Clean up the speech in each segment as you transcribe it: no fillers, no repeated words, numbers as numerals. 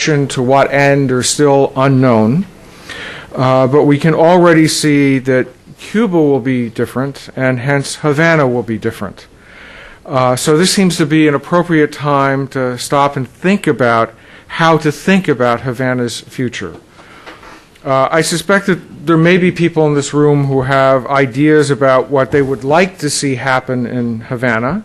direction to what end are still unknown. But we can already see that Cuba will be different, and hence Havana will be different. So this seems to be an appropriate time to stop and think about how to think about Havana's future. I suspect that there may be people in this room who have ideas about what they would like to see happen in Havana,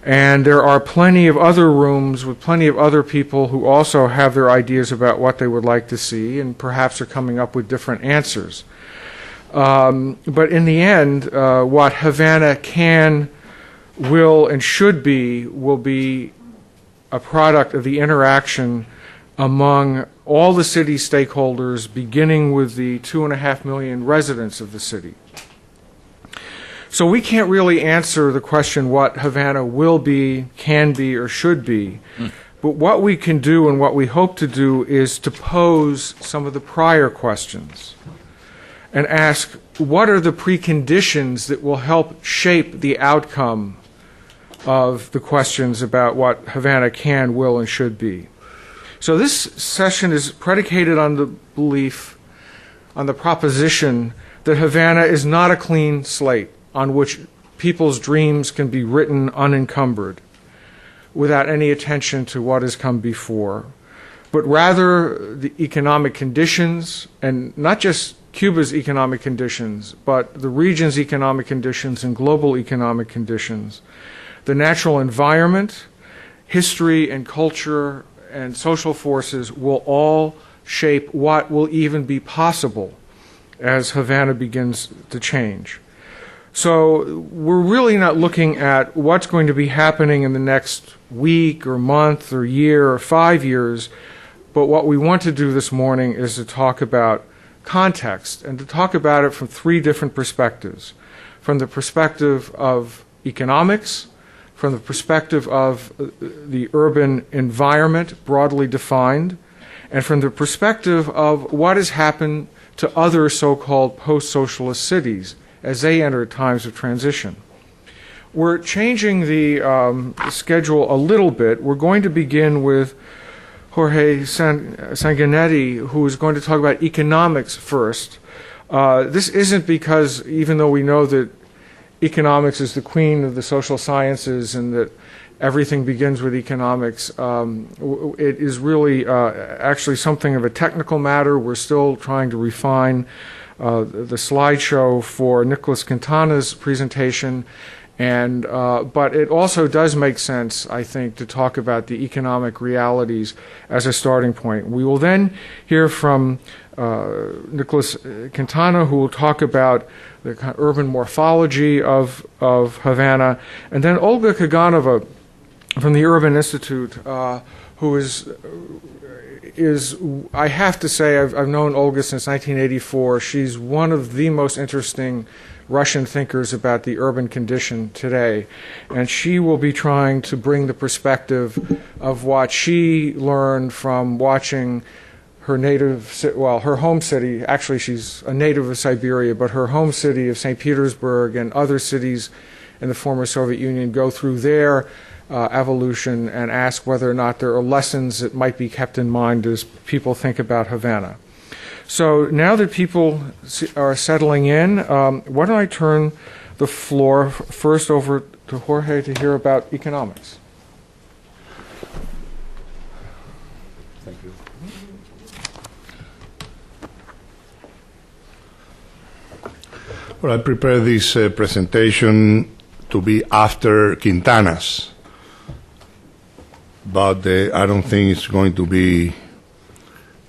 and there are plenty of other rooms with plenty of other people who also have their ideas about what they would like to see and perhaps are coming up with different answers. But in the end, what Havana can, will, and should be will be a product of the interaction among all the city stakeholders, beginning with the 2.5 million residents of the city. So we can't really answer the question what Havana will be, can be, or should be. But what we can do and what we hope to do is to pose some of the prior questions and ask, what are the preconditions that will help shape the outcome of the questions about what Havana can, will, and should be? So this session is predicated on the belief, on the proposition that Havana is not a clean slate on which people's dreams can be written unencumbered without any attention to what has come before, but rather the economic conditions, and not just Cuba's economic conditions, but the region's economic conditions and global economic conditions, the natural environment, history and culture and social forces will all shape what will even be possible as Havana begins to change. So we're really not looking at what's going to be happening in the next week or month or year or 5 years, but what we want to do this morning is to talk about context and to talk about it from 3 different perspectives. From the perspective of economics, from the perspective of the urban environment broadly defined, and from the perspective of what has happened to other so-called post-socialist cities as they enter times of transition. We're changing the schedule a little bit. We're going to begin with Jorge Sanguinetty, who is going to talk about economics first. This isn't because, even though we know that economics is the queen of the social sciences and that everything begins with economics, it is really actually something of a technical matter. We're still trying to refine the slideshow for Nicholas Quintana's presentation, and but it also does make sense, I think, to talk about the economic realities as a starting point. We will then hear from Nicholas Quintana, who will talk about the kind of urban morphology of Havana, and then Olga Kaganova from the Urban Institute, who is I have to say, I've known Olga since 1984. She's one of the most interesting Russian thinkers about the urban condition today, and she will be trying to bring the perspective of what she learned from watching her her home city, actually she's a native of Siberia, but her home city of St. Petersburg and other cities in the former Soviet Union go through their evolution, and ask whether or not there are lessons that might be kept in mind as people think about Havana. So now that people are settling in, why don't I turn the floor first over to Jorge to hear about economics. Thank you. Well, I prepared this presentation to be after Quintana's, but I don't think it's going to be,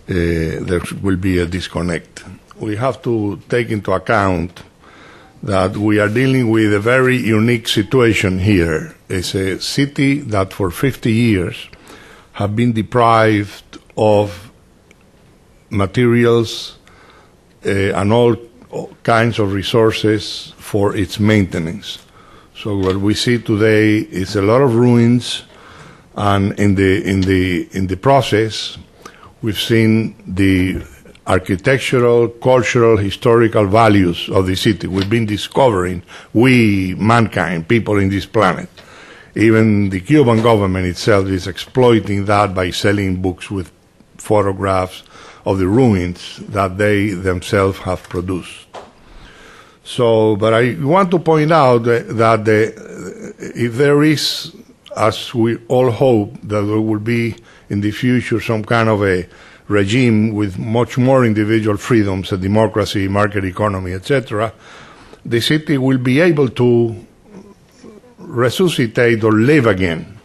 there will be a disconnect. We have to take into account that we are dealing with a very unique situation here. It's a city that for 50 years have been deprived of materials and all kinds of resources for its maintenance. So what we see today is a lot of ruins, and in the process, we've seen the architectural, cultural, historical values of the city. We've been discovering, we, mankind, people in this planet. Even the Cuban government itself is exploiting that by selling books with photographs of the ruins that they themselves have produced. So, but I want to point out that if there is, as we all hope, that there will be in the future some kind of a regime with much more individual freedoms, a democracy, market economy, etc., the city will be able to resuscitate or live again.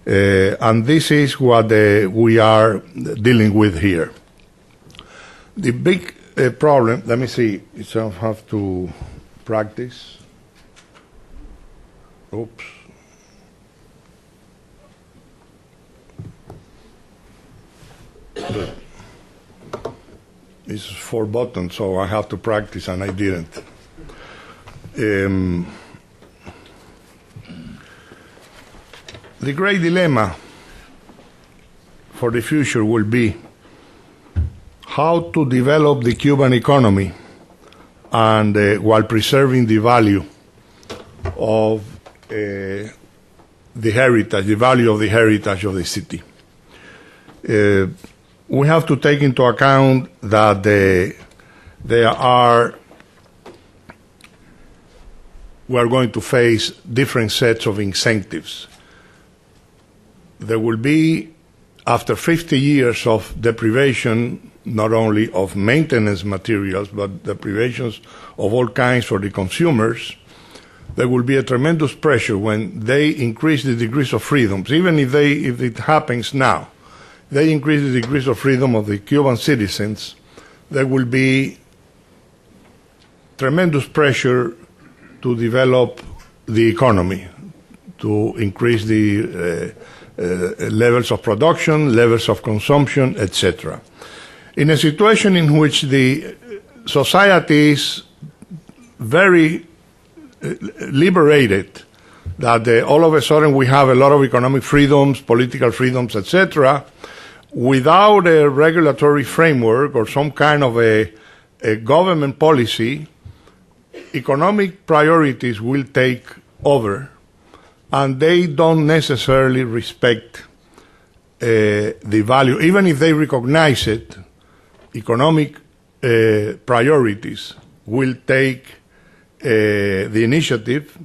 And this is what we are dealing with here. The big problem, let me see, so I have to practice. Oops. It's 4 buttons, so I have to practice, and I didn't. The great dilemma for the future will be how to develop the Cuban economy and while preserving the value of the heritage, the value of the heritage of the city. We have to take into account that we are going to face different sets of incentives. There will be, after 50 years of deprivation, not only of maintenance materials, but deprivations of all kinds for the consumers, there will be a tremendous pressure when they increase the degrees of freedoms, even if it happens now. They increase the degrees of freedom of the Cuban citizens, there will be tremendous pressure to develop the economy, to increase the levels of production, levels of consumption, etc. In a situation in which the society is very liberated, that all of a sudden we have a lot of economic freedoms, political freedoms, etc., without a regulatory framework or some kind of a government policy, economic priorities will take over, and they don't necessarily respect the value. Even if they recognize it, economic priorities will take the initiative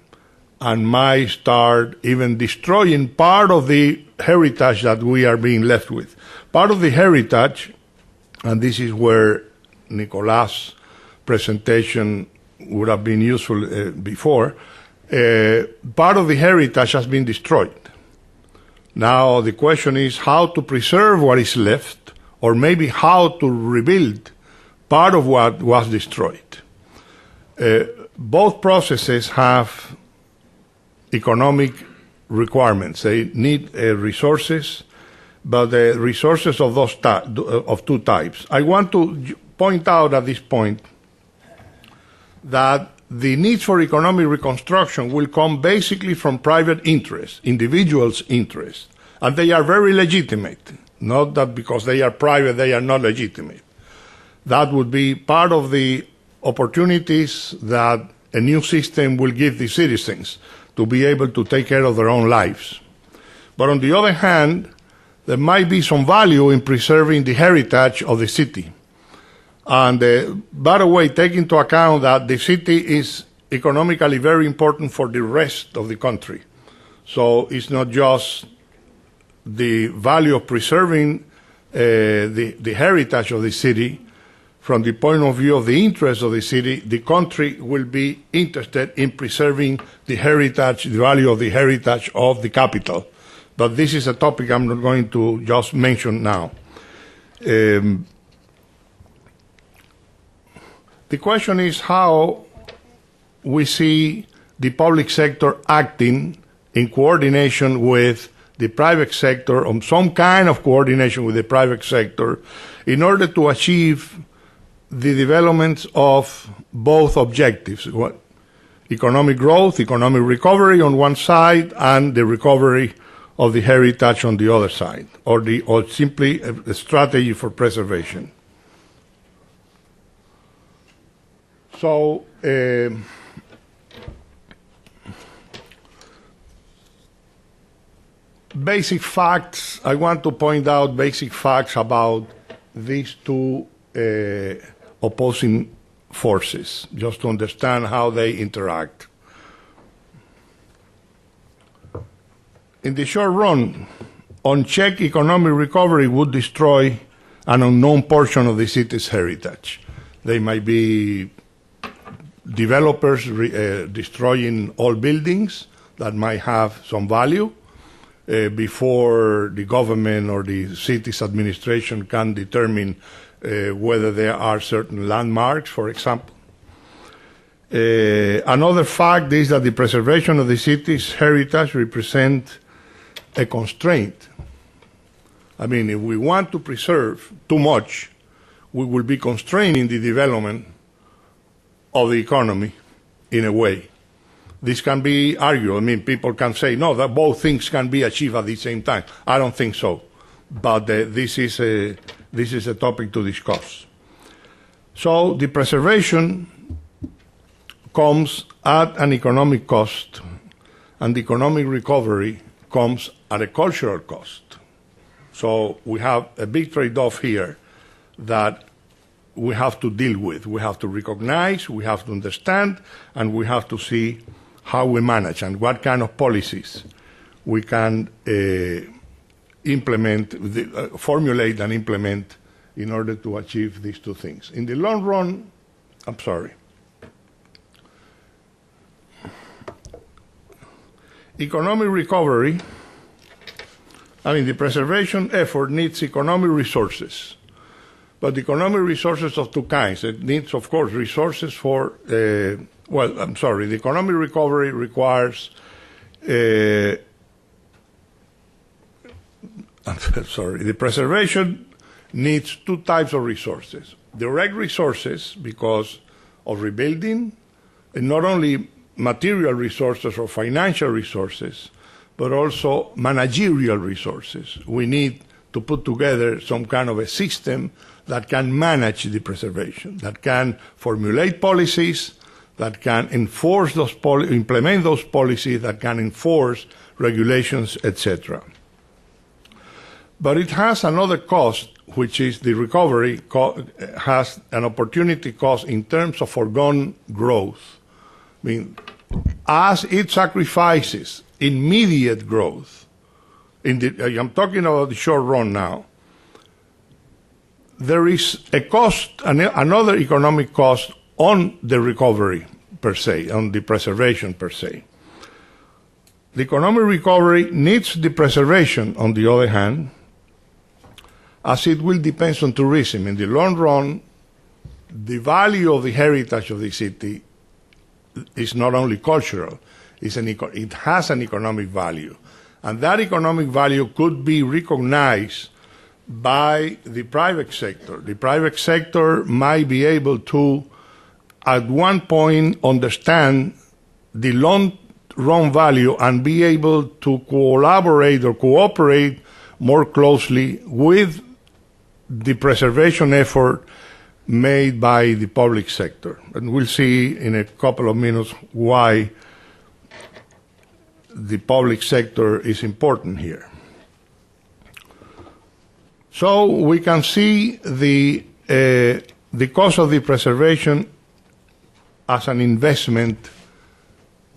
and might start even destroying part of the heritage that we are being left with. Part of the heritage, and this is where Nicolás' presentation would have been useful before, part of the heritage has been destroyed. Now the question is how to preserve what is left, or maybe how to rebuild part of what was destroyed. Both processes have economic requirements. They need resources, but the resources of those of 2 types. I want to point out at this point that the needs for economic reconstruction will come basically from private interests, individuals' interests, and they are very legitimate. Not that because they are private they are not legitimate. That would be part of the opportunities that a new system will give the citizens to be able to take care of their own lives. But on the other hand, there might be some value in preserving the heritage of the city. And by the way, take into account that the city is economically very important for the rest of the country. So it's not just the value of preserving the heritage of the city. From the point of view of the interest of the city, the country will be interested in preserving the heritage, the value of the heritage of the capital. But this is a topic I'm not going to just mention now. The question is how we see the public sector acting in coordination with the private sector, or some kind of coordination with the private sector, in order to achieve the development of both objectives: economic growth, economic recovery on one side, and the recovery of the heritage on the other side, or simply a strategy for preservation. So, basic facts, I want to point out basic facts about these two opposing forces, just to understand how they interact. In the short run, unchecked economic recovery would destroy an unknown portion of the city's heritage. They might be developers destroying old buildings that might have some value before the government or the city's administration can determine whether there are certain landmarks, for example. Another fact is that the preservation of the city's heritage represents a constraint. I mean, if we want to preserve too much, we will be constraining the development of the economy in a way. This can be argued. I mean, people can say, no, that both things can be achieved at the same time. I don't think so. But this is a topic to discuss. So the preservation comes at an economic cost, and the economic recovery comes at a cultural cost. So we have a big trade-off here that we have to deal with. We have to recognize, we have to understand, and we have to see how we manage and what kind of policies we can formulate and implement in order to achieve these two things. In the long run, economic recovery, the preservation effort needs economic resources, but economic resources of two kinds. It needs, of course, resources for, the economic recovery requires, the preservation needs two types of resources. Direct resources because of rebuilding, and not only material resources or financial resources, but also managerial resources. We need to put together some kind of a system that can manage the preservation, that can formulate policies, that can enforce those implement those policies, that can enforce regulations, etc. But it has another cost, which is the recovery has an opportunity cost in terms of foregone growth. As it sacrifices immediate growth, I'm talking about the short run now, there is a cost, another economic cost on the recovery per se, on the preservation per se. The economic recovery needs the preservation, on the other hand, as it will depend on tourism. In the long run, the value of the heritage of the city is not only cultural, it has an economic value. And that economic value could be recognized by the private sector. The private sector might be able to, at one point, understand the long-run value and be able to collaborate or cooperate more closely with the preservation effort made by the public sector. And we'll see in a couple of minutes why the public sector is important here. So we can see the cost of the preservation as an investment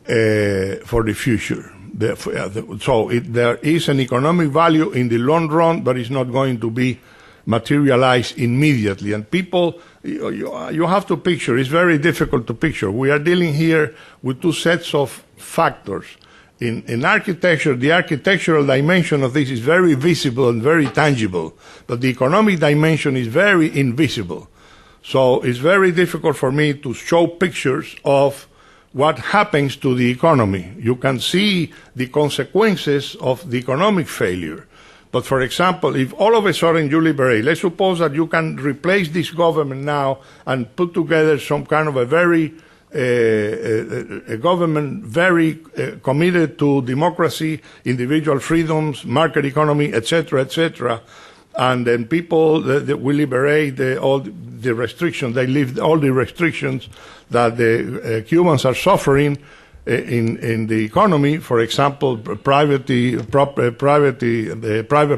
for the future. There is an economic value in the long run, but it's not going to be materialized immediately. And people, you have to picture, it's very difficult to picture. We are dealing here with two sets of factors. In architecture, the architectural dimension of this is very visible and very tangible, but the economic dimension is very invisible. So it's very difficult for me to show pictures of what happens to the economy. You can see the consequences of the economic failure. But for example, if all of a sudden you liberate, let's suppose that you can replace this government now and put together some kind of a very a government very committed to democracy, individual freedoms, market economy, etc., etc., and then people that will liberate all the restrictions. They lift all the restrictions that the Cubans are suffering in the economy. For example, private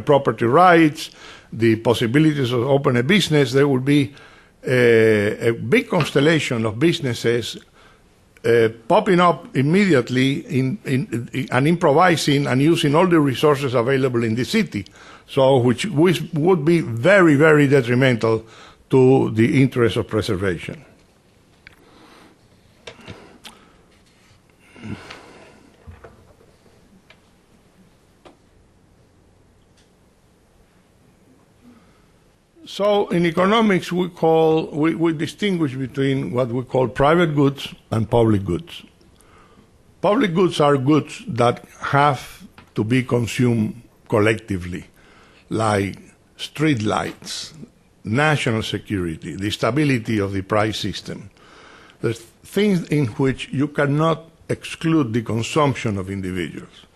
property rights, the possibilities of open a business, there will be a big constellation of businesses popping up immediately and improvising and using all the resources available in the city, so which would be very, very detrimental to the interest of preservation. So in economics, we distinguish between what we call private goods and public goods. Public goods are goods that have to be consumed collectively, like street lights, national security, the stability of the price system. There's things in which you cannot exclude the consumption of individuals.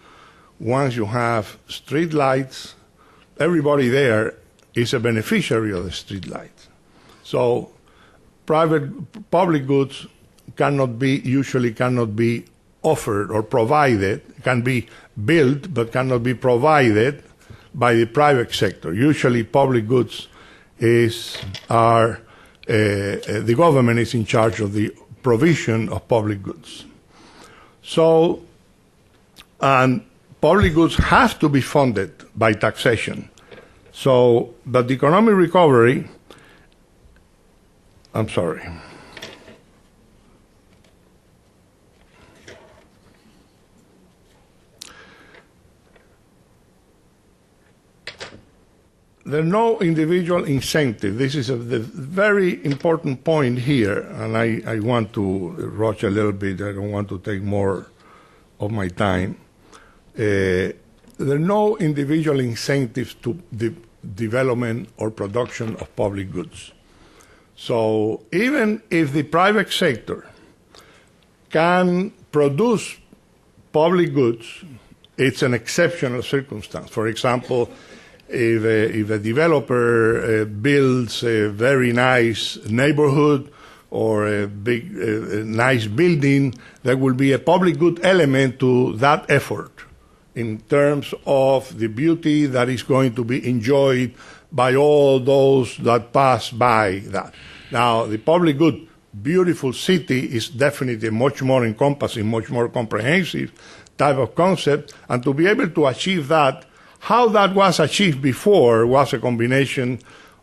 Once you have street lights, everybody there is a beneficiary of the street lights. So public goods usually cannot be offered or provided, can be built but cannot be provided by the private sector. Usually public goods the government is in charge of the provision of public goods. So, and public goods have to be funded by taxation. So, but the economic recovery, I'm sorry. There are no individual incentive. This is the very important point here, and I want to rush a little bit. I don't want to take more of my time. There are no individual incentives to the development or production of public goods. So even if the private sector can produce public goods, it's an exceptional circumstance. For example, if a developer builds a very nice neighborhood or a big, nice building, there will be a public good element to that effort in terms of the beauty that is going to be enjoyed by all those that pass by that. Now, the public good, beautiful city is definitely much more encompassing, much more comprehensive type of concept, and to be able to achieve that, how that was achieved before was a combination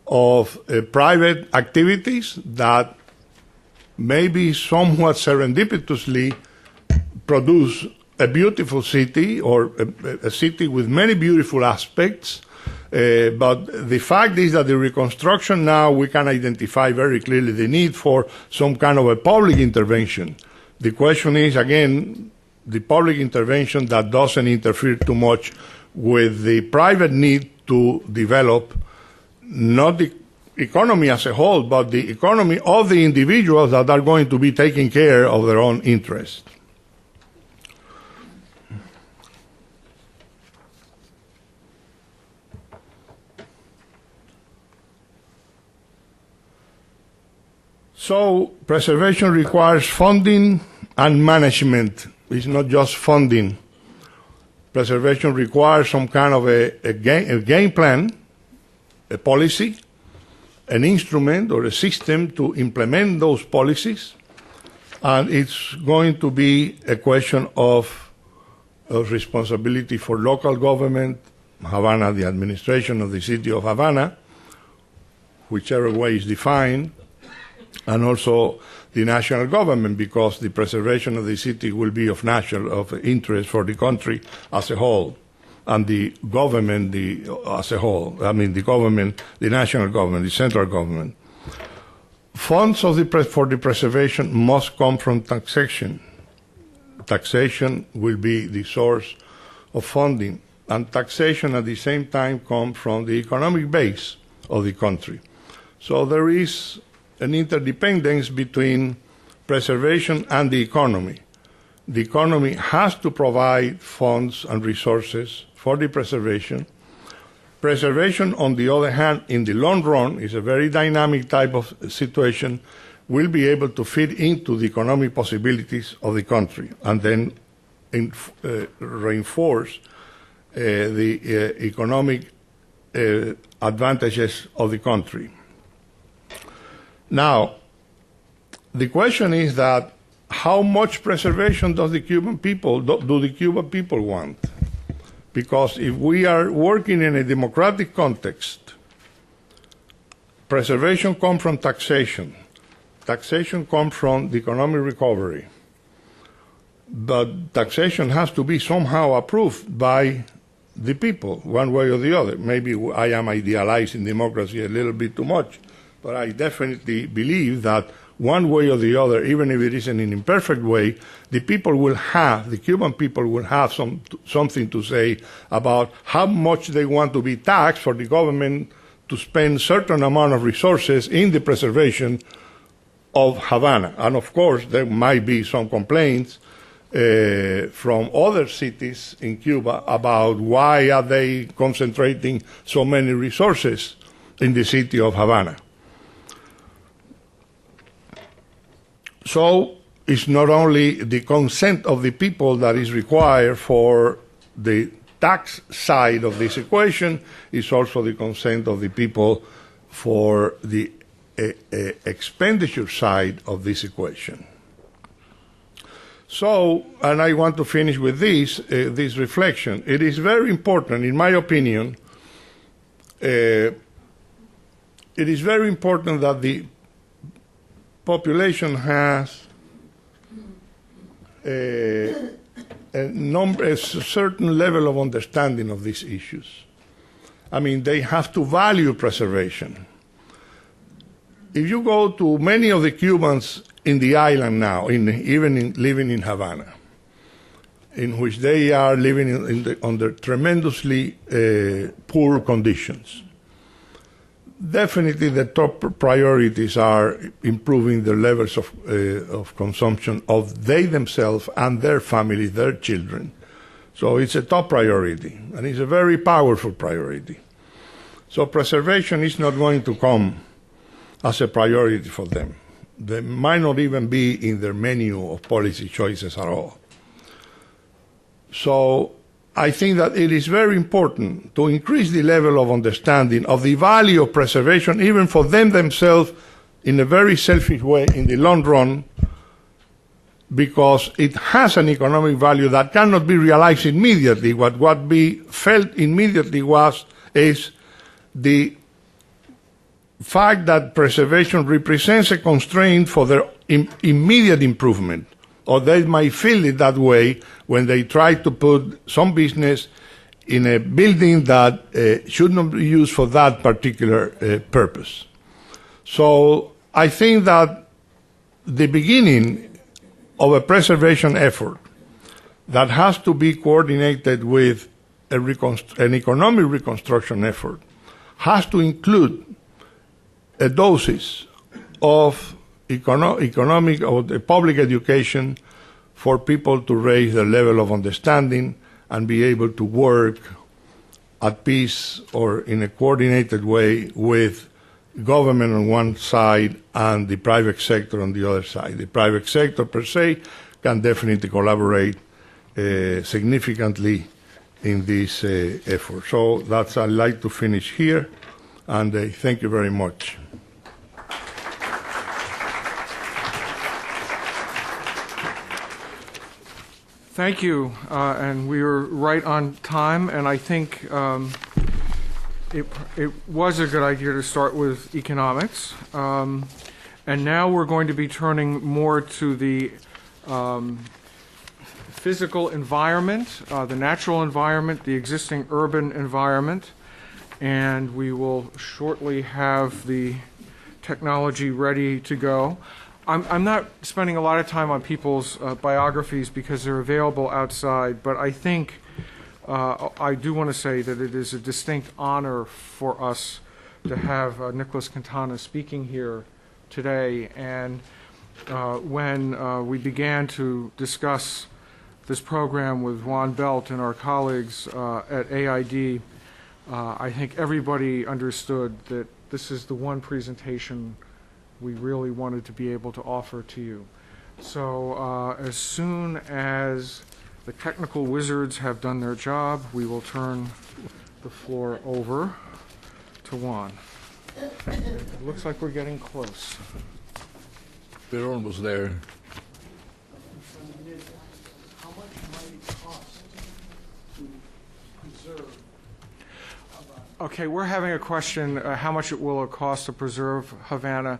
of private activities that maybe somewhat serendipitously produce a beautiful city or a city with many beautiful aspects. But the fact is that the reconstruction now, we can identify very clearly the need for some kind of a public intervention. The question is, again, the public intervention that doesn't interfere too much with the private need to develop not the economy as a whole, but the economy of the individuals that are going to be taking care of their own interests. So preservation requires funding and management. It's not just funding. Preservation requires some kind of a game plan, a policy, an instrument or a system to implement those policies, and it's going to be a question of responsibility for local government, Havana, the administration of the city of Havana, whichever way is defined, and also the national government, because the preservation of the city will be of interest for the country as a whole, and the government as a whole. I mean, the government, the national government, the central government. Funds for the preservation must come from taxation. Taxation will be the source of funding, and taxation at the same time comes from the economic base of the country. So there is an interdependence between preservation and the economy. The economy has to provide funds and resources for the preservation. Preservation, on the other hand, in the long run, is a very dynamic type of situation, will be able to fit into the economic possibilities of the country and then reinforce the economic advantages of the country. Now, the question is that how much preservation does the Cuban people, do the Cuban people want? Because if we are working in a democratic context, preservation comes from taxation. Taxation comes from the economic recovery. But taxation has to be somehow approved by the people, one way or the other. Maybe I am idealizing democracy a little bit too much, but I definitely believe that one way or the other, even if it is in an imperfect way, the Cuban people will have something to say about how much they want to be taxed for the government to spend certain amount of resources in the preservation of Havana. And of course, there might be some complaints from other cities in Cuba about why are they concentrating so many resources in the city of Havana. So it's not only the consent of the people that is required for the tax side of this equation, it's also the consent of the people for the expenditure side of this equation. So, and I want to finish with this reflection. It is very important, in my opinion, it is very important that the population has a certain level of understanding of these issues. I mean, they have to value preservation. If you go to many of the Cubans in the island now, even living in Havana, in which they are living under tremendously poor conditions, definitely the top priorities are improving the levels of consumption of they themselves and their families, their children. So it's a top priority, and it's a very powerful priority. So preservation is not going to come as a priority for them. They might not even be in their menu of policy choices at all. So I think that it is very important to increase the level of understanding of the value of preservation, even for them themselves, in a very selfish way in the long run, because it has an economic value that cannot be realized immediately. What we felt immediately is the fact that preservation represents a constraint for their immediate improvement, or they might feel it that way when they try to put some business in a building that should not be used for that particular purpose. So I think that the beginning of a preservation effort that has to be coordinated with an economic reconstruction effort has to include a doses of economic or public education for people to raise their level of understanding and be able to work at peace or in a coordinated way with government on one side and the private sector on the other side. The private sector per se can definitely collaborate significantly in this effort. So I'd like to finish here, and thank you very much. Thank you, and we were right on time, and I think it was a good idea to start with economics. And now we're going to be turning more to the physical environment, the natural environment, the existing urban environment, and we will shortly have the technology ready to go. I'm not spending a lot of time on people's biographies because they're available outside, but I think I do want to say that it is a distinct honor for us to have Nicholas Quintana speaking here today. And when we began to discuss this program with Juan Belt and our colleagues at AID, I think everybody understood that this is the one presentation we really wanted to be able to offer to you. So as soon as the technical wizards have done their job, we will turn the floor over. to Juan. It looks like we're getting close. We're almost there. How much might it cost to preserve? Okay, we're having a question, how much will it cost to preserve Havana?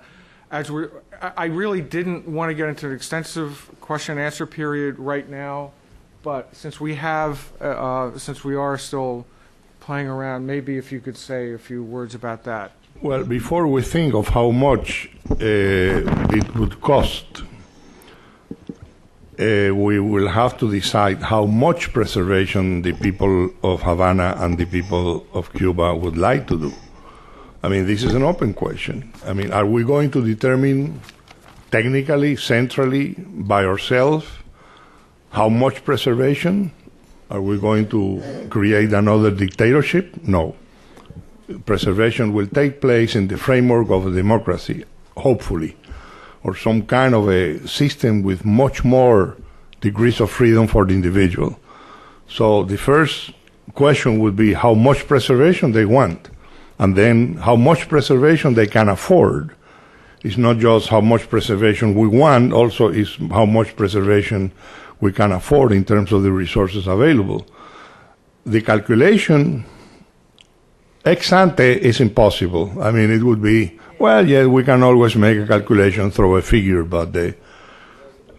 I really didn't want to get into an extensive question and answer period right now, but since we are still playing around, maybe if you could say a few words about that. Well, before we think of how much it would cost, we will have to decide how much preservation the people of Havana and the people of Cuba would like to do. I mean, this is an open question. I mean, are we going to determine technically, centrally, by ourselves, how much preservation? Are we going to create another dictatorship? No. Preservation will take place in the framework of a democracy, hopefully, or some kind of a system with much more degrees of freedom for the individual. So the first question would be how much preservation they want, and then how much preservation they can afford. It's not just how much preservation we want, also is how much preservation we can afford in terms of the resources available. The calculation ex ante is impossible. I mean, it would be, well, yeah, we can always make a calculation, throw a figure, but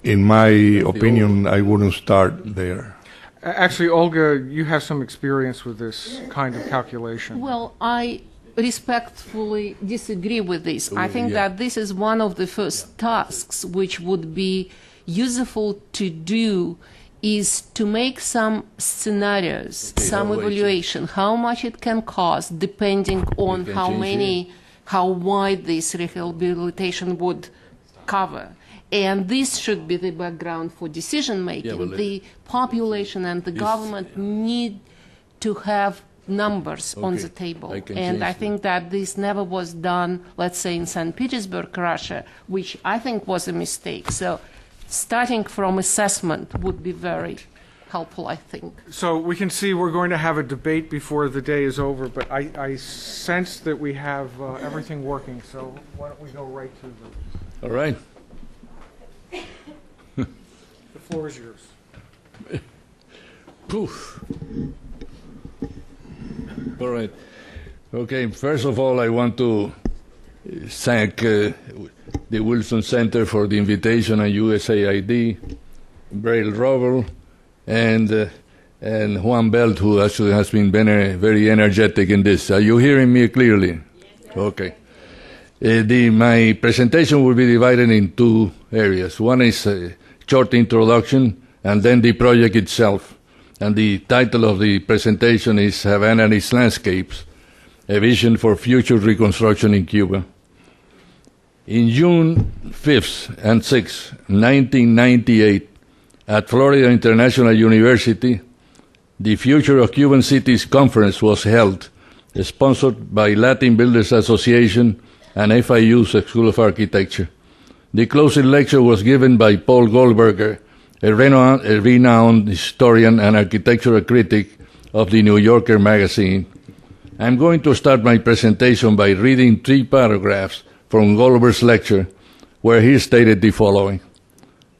in my opinion, I wouldn't start there. Actually, Olga, you have some experience with this kind of calculation. Well, I respectfully disagree with this. I think that this is one of the first tasks which would be useful to do is to make some scenarios, some evaluation, how much it can cost, depending on how wide this rehabilitation would cover. And this should be the background for decision making. The population and the government need to have numbers on the table. And I think that this never was done, let's say, in St. Petersburg, Russia, which I think was a mistake. So starting from assessment would be very helpful, I think. So we can see we're going to have a debate before the day is over, but I sense that we have everything working, so why don't we go right to the... All right. The floor is yours. Poof. All right. Okay, first of all, I want to thank the Wilson Center for the invitation and USAID, Braille Rover, and Juan Belt, who actually has been very energetic in this. Are you hearing me clearly? Yes. Okay. My presentation will be divided in two areas. One is a short introduction, and then the project itself. And the title of the presentation is Havana and Its Landscapes, a vision for future reconstruction in Cuba. In June 5th and 6th, 1998, at Florida International University, the Future of Cuban Cities Conference was held, sponsored by Latin Builders Association and FIU's School of Architecture. The closing lecture was given by Paul Goldberger, a renowned historian and architectural critic of the New Yorker magazine. I'm going to start my presentation by reading 3 paragraphs from Goldberger's lecture, where he stated the following.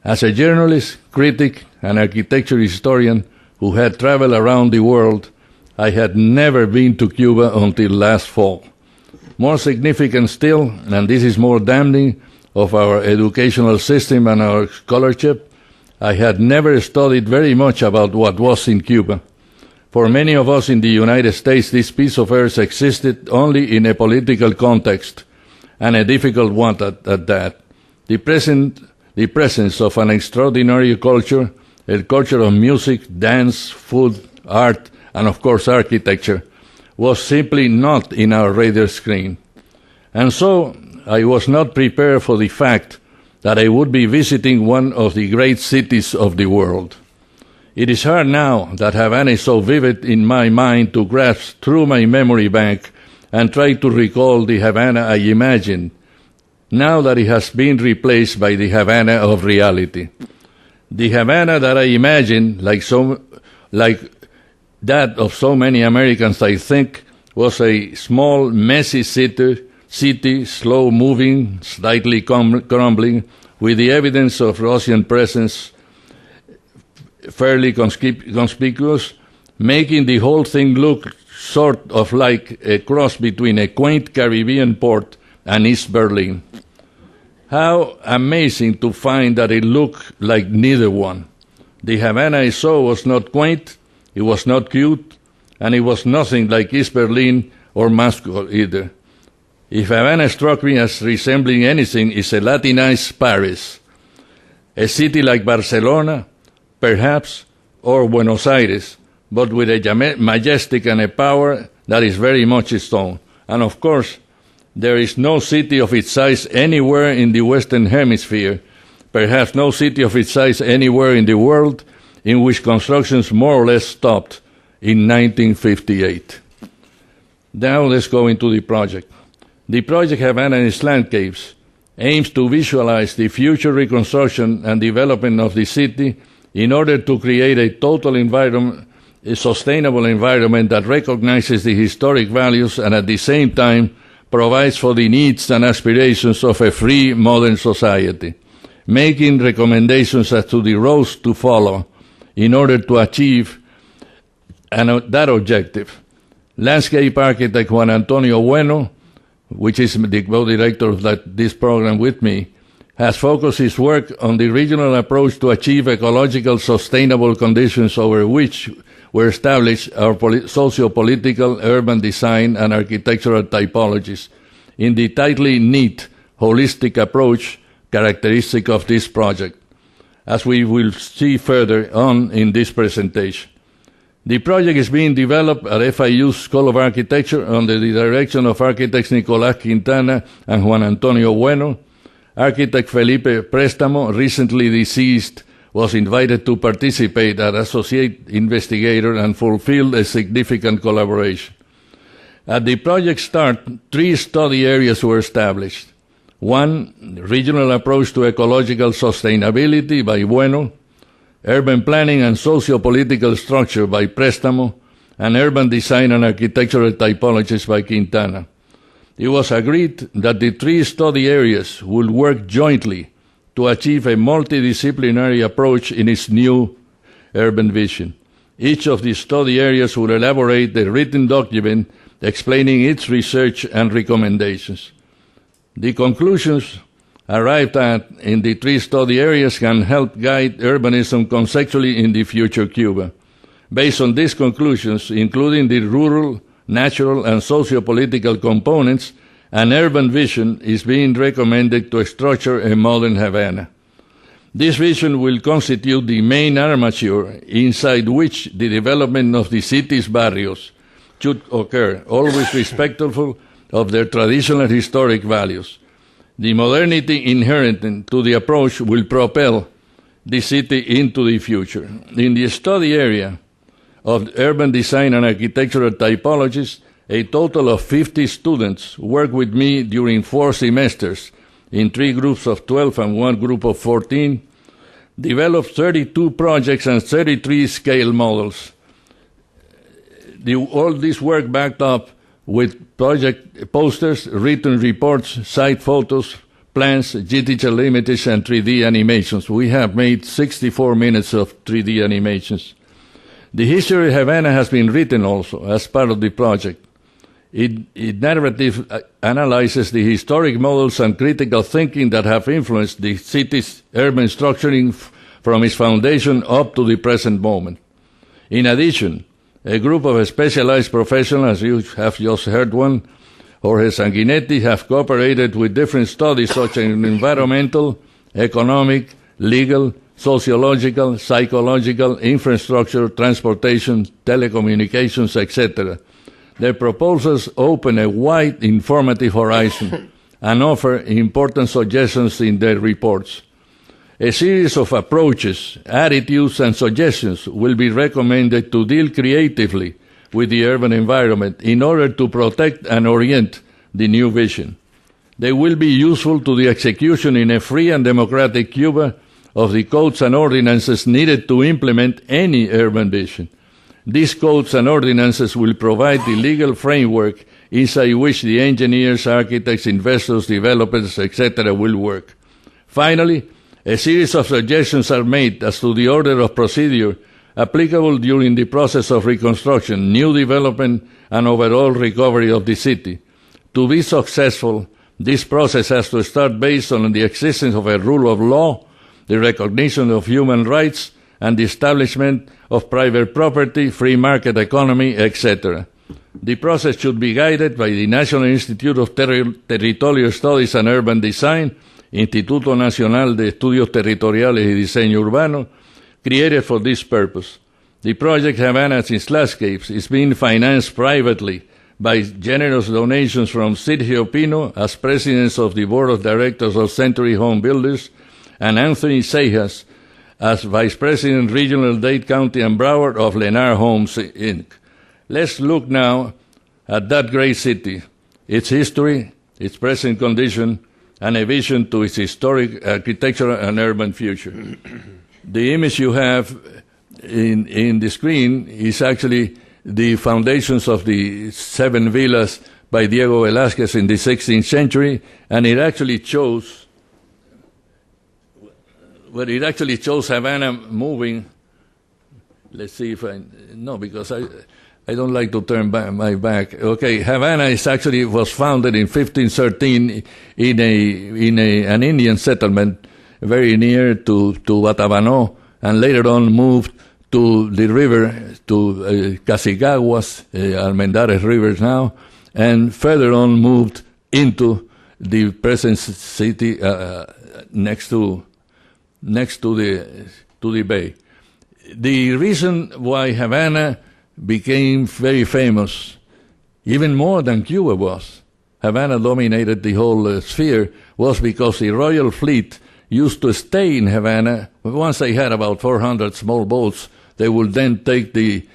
As a journalist, critic, and architecture historian who had traveled around the world, I had never been to Cuba until last fall. More significant still, and this is more damning of our educational system and our scholarship, I had never studied very much about what was in Cuba. For many of us in the United States, this piece of earth existed only in a political context, and a difficult one at that. The presence of an extraordinary culture, a culture of music, dance, food, art, and of course architecture, was simply not in our radar screen. And so I was not prepared for the fact that I would be visiting one of the great cities of the world. It is hard now that Havana is so vivid in my mind to grasp through my memory bank and try to recall the Havana I imagined, now that it has been replaced by the Havana of reality. The Havana that I imagined, like that of so many Americans, I think, was a small, messy city slow-moving, slightly crumbling, with the evidence of Russian presence fairly conspicuous, making the whole thing look sort of like a cross between a quaint Caribbean port and East Berlin. How amazing to find that it looked like neither one. The Havana I saw was not quaint, it was not cute, and it was nothing like East Berlin or Moscow either. If Havana struck me as resembling anything, it's a Latinized Paris. A city like Barcelona, perhaps, or Buenos Aires, but with a majestic and a power that is very much its own. And of course, there is no city of its size anywhere in the Western Hemisphere, perhaps no city of its size anywhere in the world, in which constructions more or less stopped in 1958. Now let's go into the project. The project Havana and Its Landscapes aims to visualize the future reconstruction and development of the city in order to create a total environment, a sustainable environment that recognizes the historic values and at the same time provides for the needs and aspirations of a free modern society, making recommendations as to the roads to follow in order to achieve that objective. Landscape architect Juan Antonio Bueno, which is the co-director of this program with me, has focused his work on the regional approach to achieve ecological sustainable conditions over which were established our socio-political, urban design, and architectural typologies in the tightly knit, holistic approach characteristic of this project, as we will see further on in this presentation. The project is being developed at FIU's School of Architecture under the direction of architects Nicol Quintana and Juan Antonio Bueno. Architect Felipe Préstamo, recently deceased, was invited to participate as associate investigator and fulfilled a significant collaboration. At the project start, 3 study areas were established. 1, regional approach to ecological sustainability by Bueno, urban planning and socio-political structure by Préstamo, and urban design and architectural typologies by Quintana. It was agreed that the 3 study areas would work jointly to achieve a multidisciplinary approach in its new urban vision. Each of the study areas will elaborate a written document explaining its research and recommendations. The conclusions arrived at in the 3 study areas can help guide urbanism conceptually in the future Cuba. Based on these conclusions, including the rural, natural, and socio-political components, an urban vision is being recommended to structure a modern Havana. This vision will constitute the main armature inside which the development of the city's barrios should occur, always respectful of their traditional historic values. The modernity inherent to the approach will propel the city into the future. In the study area of urban design and architectural typologies, a total of 50 students worked with me during 4 semesters in 3 groups of 12 and 1 group of 14, developed 32 projects and 33 scale models. All this work backed up with project posters, written reports, site photos, plans, digital images, and 3D animations. We have made 64 minutes of 3D animations. The history of Havana has been written also as part of the project. It narrative analyzes the historic models and critical thinking that have influenced the city's urban structuring from its foundation up to the present moment. In addition, a group of specialized professionals, as you have just heard one, Jorge Sanguinetty, have cooperated with different studies such as environmental, economic, legal, sociological, psychological, infrastructure, transportation, telecommunications, etc. Their proposals open a wide informative horizon and offer important suggestions in their reports. A series of approaches, attitudes, and suggestions will be recommended to deal creatively with the urban environment in order to protect and orient the new vision. They will be useful to the execution in a free and democratic Cuba of the codes and ordinances needed to implement any urban vision. These codes and ordinances will provide the legal framework inside which the engineers, architects, investors, developers, etc. will work. Finally, a series of suggestions are made as to the order of procedure applicable during the process of reconstruction, new development, and overall recovery of the city. To be successful, this process has to start based on the existence of a rule of law, the recognition of human rights, and the establishment of private property, free market economy, etc. The process should be guided by the National Institute of Territorial Studies and Urban Design, Instituto Nacional de Estudios Territoriales y Diseño Urbano, created for this purpose. The project Havana and Its Landscapes is being financed privately by generous donations from Sergio Pino as president of the board of directors of Century Home Builders and Anthony Seijas as vice president, regional Dade County and Broward of Lennar Homes, Inc. Let's look now at that great city, its history, its present condition, and a vision to its historic architectural and urban future. The image you have in the screen is actually the foundations of the 7 villas by Diego Velázquez in the 16th century, and it actually shows Havana moving. Let's see if because I don't like to turn my back. Okay, Havana was founded in 1513 in an Indian settlement very near to Batabano, and later on moved to the river, to Casicaguas, Almendares rivers now, and further on moved into the present city next to the bay. The reason why Havana became very famous, even more than Cuba was, Havana dominated the whole sphere, was because the royal fleet used to stay in Havana. Once they had about 400 small boats, they would then take the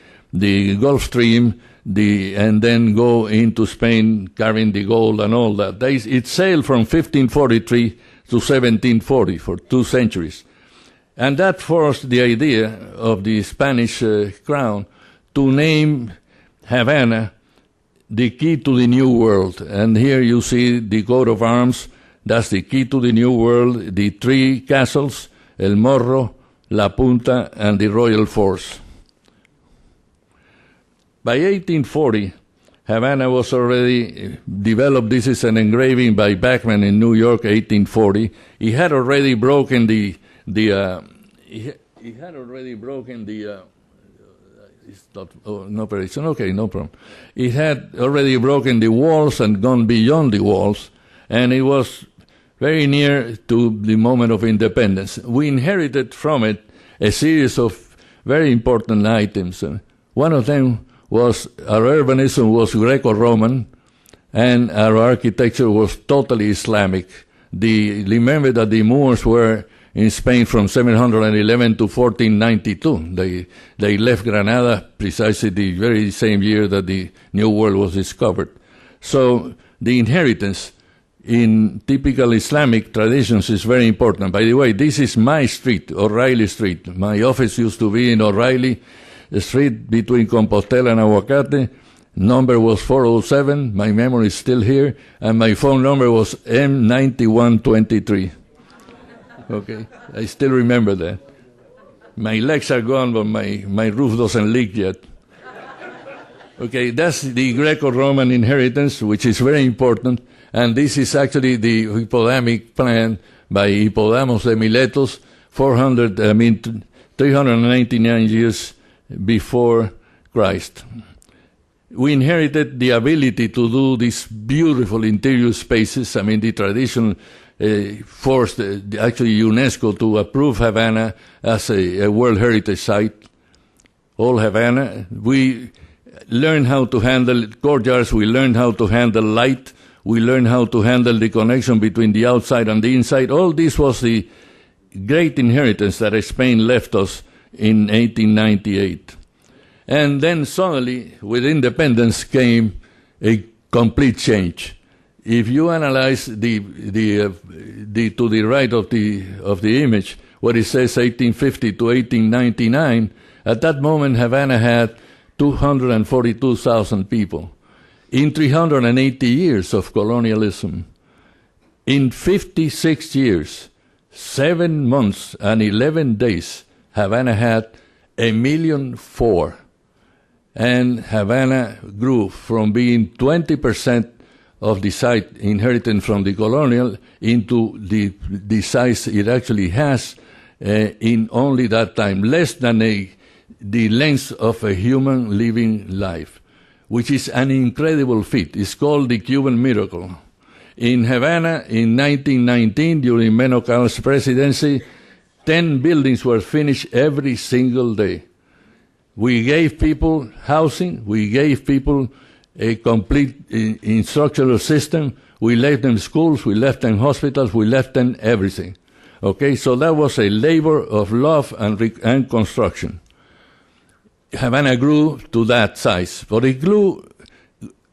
Gulf Stream and then go into Spain carrying the gold and all that. It sailed from 1543 to 1740 for 2 centuries. And that forced the idea of the Spanish crown to name Havana the key to the New World. And here you see the coat of arms. That's the key to the New World, the 3 castles, El Morro, La Punta, and the Royal Force. By 1840, Havana was already developed. This is an engraving by Bachman in New York, 1840. He had already broken it's not an operation. Okay, no problem. It had already broken the walls and gone beyond the walls, and it was very near to the moment of independence. We inherited from it a series of very important items. One of them was our urbanism was Greco-Roman, and our architecture was totally Islamic. Remember that the Moors were in Spain from 711 to 1492. They left Granada precisely the very same year that the New World was discovered. So the inheritance in typical Islamic traditions is very important. By the way, this is my street, O'Reilly Street. My office used to be in O'Reilly Street between Compostela and Aguacate. Number was 407. My memory is still here. And my phone number was M9123. Okay, I still remember that. My legs are gone, but my roof doesn't leak yet. Okay, that's the Greco-Roman inheritance, which is very important. And this is actually the hippodamic plan by Hippodamos de Miletus, 399 years before Christ. We inherited the ability to do these beautiful interior spaces. The tradition forced actually UNESCO to approve Havana as a World Heritage Site. All Havana. We learned how to handle courtyards. We learned how to handle light. We learned how to handle the connection between the outside and the inside. All this was the great inheritance that Spain left us in 1898. And then suddenly, with independence, came a complete change. If you analyze to the right of the image, what it says 1850 to 1899, at that moment Havana had 242,000 people. In 380 years of colonialism, in 56 years, 7 months and 11 days, Havana had 1,000,004. And Havana grew from being 20% of the site inherited from the colonial into the size it actually has in only that time, less than the length of a human living life, which is an incredible feat. It's called the Cuban miracle. In Havana, in 1919, during Malecon's presidency, 10 buildings were finished every single day. We gave people housing, we gave people a complete instructional system, we left them schools, we left them hospitals, we left them everything. Okay, so that was a labor of love and construction. Havana grew to that size, but it grew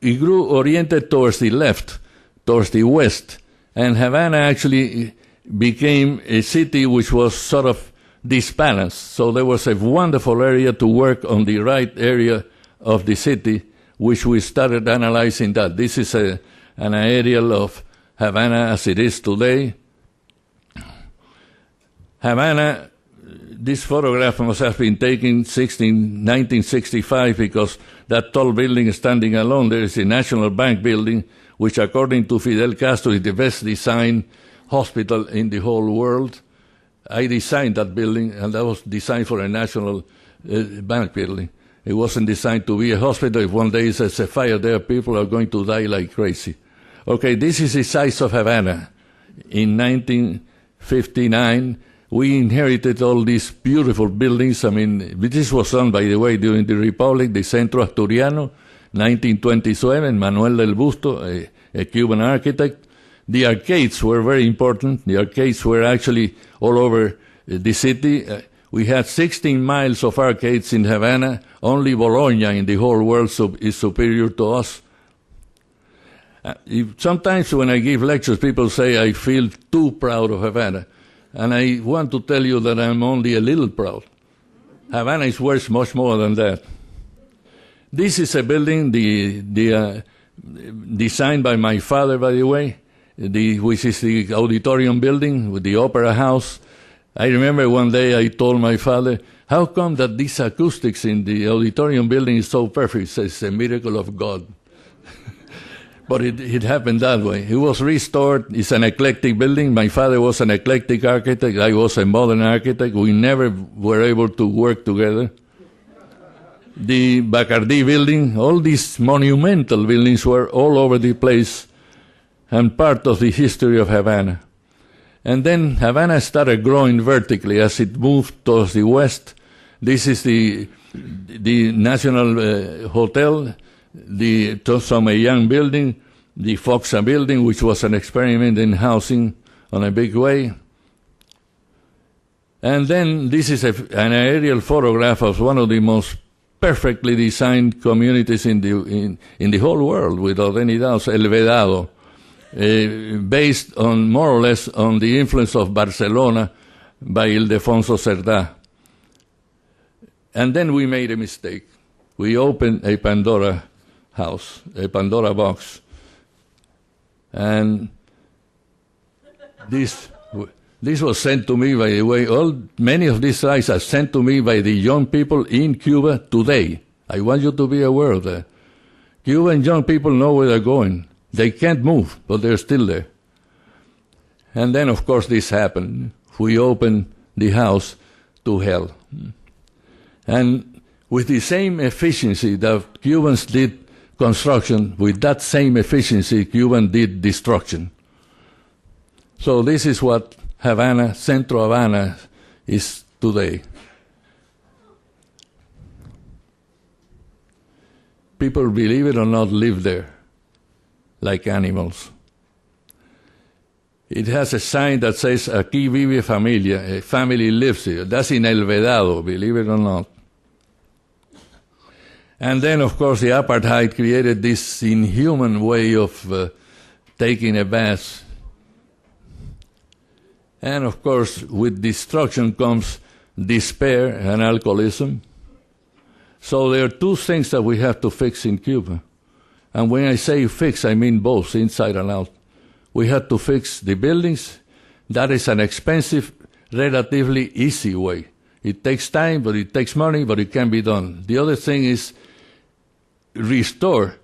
oriented towards the left, towards the west, and Havana actually became a city which was sort of disbalanced. So there was a wonderful area to work on the right area of the city, which we started analyzing that. This is an aerial of Havana as it is today. Havana, this photograph must have been taken 1965 because that tall building is standing alone. There is a National Bank building, which according to Fidel Castro is the best designed hospital in the whole world. I designed that building, and that was designed for a national bank building. It wasn't designed to be a hospital. If one day there's a fire there, people are going to die like crazy. Okay, this is the size of Havana. In 1959, we inherited all these beautiful buildings. I mean, this was done, by the way, during the Republic, the Centro Asturiano, 1927, Manuel del Busto, a Cuban architect. The arcades were very important. The arcades were actually all over the city. We had 16 miles of arcades in Havana. Only Bologna in the whole world is superior to us. Sometimes when I give lectures, people say I feel too proud of Havana. And I want to tell you that I'm only a little proud. Havana is worth much more than that. This is a building designed by my father, by the way, which is the auditorium building with the opera house. I remember one day I told my father, how come that these acoustics in the auditorium building is so perfect? He says, it's a miracle of God. But it happened that way. It was restored. It's an eclectic building. My father was an eclectic architect. I was a modern architect. We never were able to work together. The Bacardi building, all these monumental buildings were all over the place and part of the history of Havana. And then Havana started growing vertically as it moved towards the west. This is the National Hotel, the Tosomeyan building, the Foxa building, which was an experiment in housing on a big way. And then this is an aerial photograph of one of the most perfectly designed communities in the whole world, without any doubt, El Vedado, based on more or less on the influence of Barcelona by Ildefonso Cerdá. And then we made a mistake. We opened a Pandora house, a Pandora box. And this was sent to me, by the way. Many of these slides are sent to me by the young people in Cuba today. I want you to be aware of that. Cuban young people know where they're going. They can't move, but they're still there. And then, of course, this happened. We opened the house to hell. And with the same efficiency that Cubans did construction, with that same efficiency, Cubans did destruction. So this is what Havana, Centro Havana, is today. People, believe it or not, live there like animals. It has a sign that says, Aquí vive familia, a family lives here. That's in El Vedado, believe it or not. And then, of course, the apartheid created this inhuman way of taking a bath. And, of course, with destruction comes despair and alcoholism. So there are two things that we have to fix in Cuba. And when I say fix, I mean both, inside and out. We have to fix the buildings. That is an expensive, relatively easy way. It takes time, but it takes money, but it can be done. The other thing is restore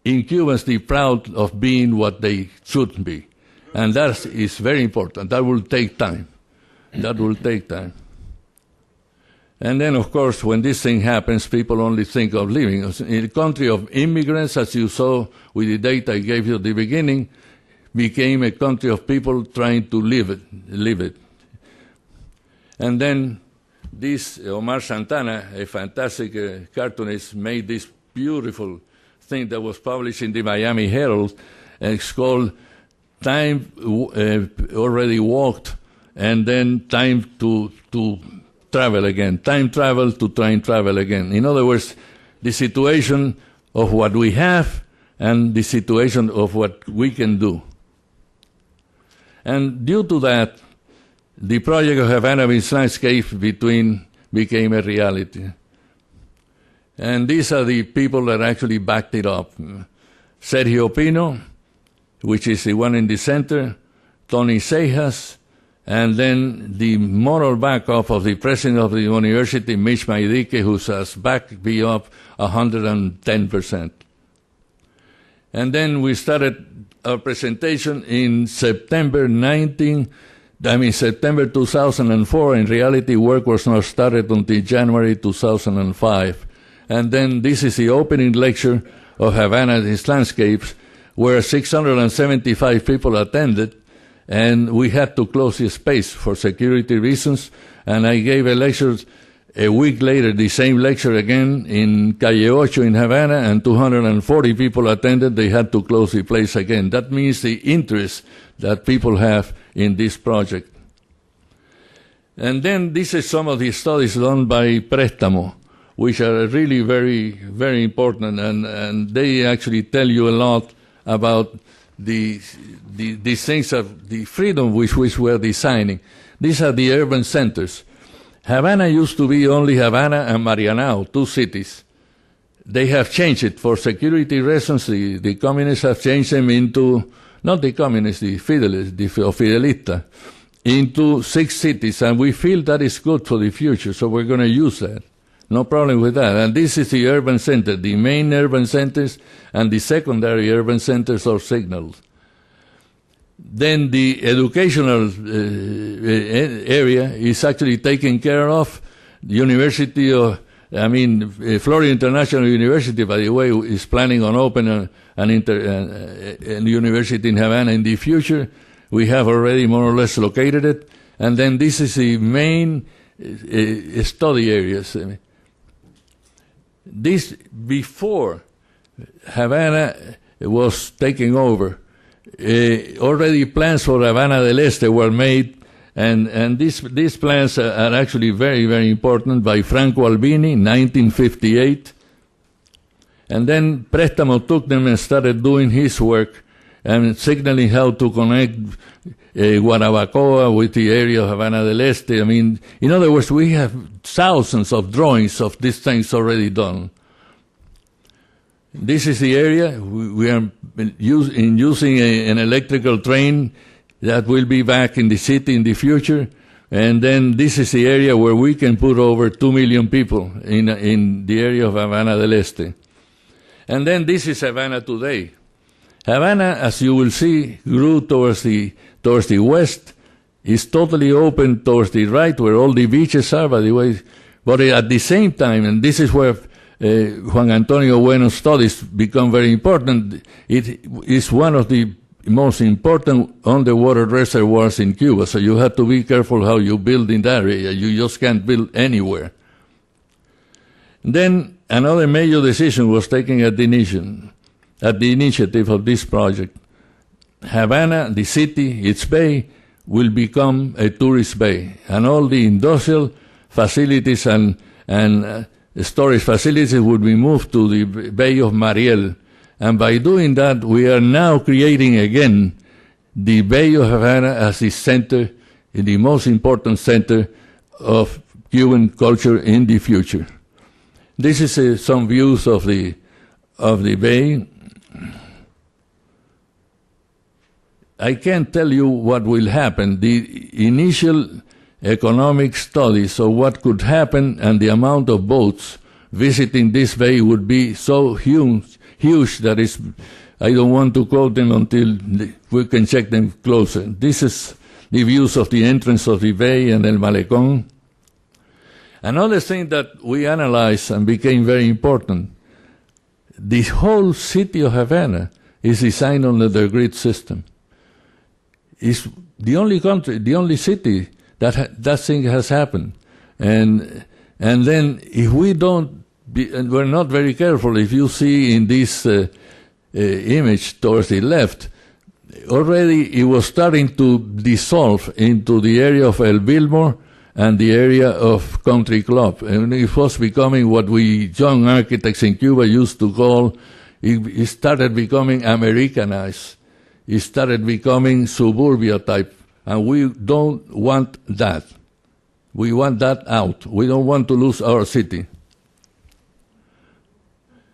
in Cubans the proud of being what they should be. And that is very important. That will take time. That will take time. And then, of course, when this thing happens, people only think of living. In a country of immigrants, as you saw with the data I gave you at the beginning, became a country of people trying to live it. And then this Omar Santana, a fantastic cartoonist, made this beautiful thing that was published in the Miami Herald, and it's called Time Already Walked, and then Time to Travel Again. Time travel to time travel again. In other words, the situation of what we have and the situation of what we can do. And due to that, the project of Havana and Its Landscapes became a reality. And these are the people that actually backed it up. Sergio Pino, which is the one in the center, Tony Seijas, and then the moral backup of the president of the university, Mitch Maidike, who has backed me up 110%. And then we started our presentation in September 2004. In reality, work was not started until January 2005. And then this is the opening lecture of Havana and Its Landscapes, where 675 people attended, and we had to close the space for security reasons. And I gave a lecture a week later, the same lecture again in Calle Ocho in Havana, and 240 people attended. They had to close the place again. That means the interest that people have in this project. And then this is some of the studies done by Préstamo, which are really very, very important, and they actually tell you a lot about the things of the freedom which we're designing. These are the urban centers. Havana used to be only Havana and Marianao, two cities. They have changed it for security reasons. The communists have changed them into, not the communists, the Fidelista, into 6 cities, and we feel that is good for the future, so we're going to use that. No problem with that. And this is the urban center, the main urban centers and the secondary urban centers are signaled. Then the educational area is actually taken care of. The Florida International University, by the way, is planning on opening a university in Havana in the future. We have already more or less located it. And then this is the main study areas. This, before Havana was taking over, already plans for Havana del Este were made, and these plans are actually very, very important, by Franco Albini in 1958. And then Préstamo took them and started doing his work and signaling how to connect Guanabacoa with the area of Havana del Este. I mean, in other words, we have thousands of drawings of these things already done. This is the area we are using an electrical train that will be back in the city in the future. And then this is the area where we can put over 2 million people in the area of Havana del Este. And then this is Havana today. Havana, as you will see, grew towards the west, is totally open towards the right, where all the beaches are, by the way. But at the same time, and this is where Juan Antonio Bueno's studies become very important, it is one of the most important underwater reservoirs in Cuba, so you have to be careful how you build in that area. You just can't build anywhere. Then another major decision was taken at the initiative of this project. Havana, the city, its bay, will become a tourist bay, and all the industrial facilities and storage facilities would be moved to the Bay of Mariel. And by doing that, we are now creating again the Bay of Havana as the center, the most important center of Cuban culture in the future. This is some views of the bay. I can't tell you what will happen. The initial economic studies of what could happen and the amount of boats visiting this bay would be so huge that I don't want to quote them until we can check them closer. This is the views of the entrance of the bay and El Malecon. Another thing that we analyzed and became very important, the whole city of Havana is designed under the grid system. It's the only country, the only city that thing has happened. And then if we don't, and we're not very careful, if you see in this image towards the left, already it was starting to dissolve into the area of El Biltmore and the area of Country Club. And it was becoming what we young architects in Cuba used to call, it started becoming Americanized. It started becoming suburbia type. And we don't want that. We want that out. We don't want to lose our city.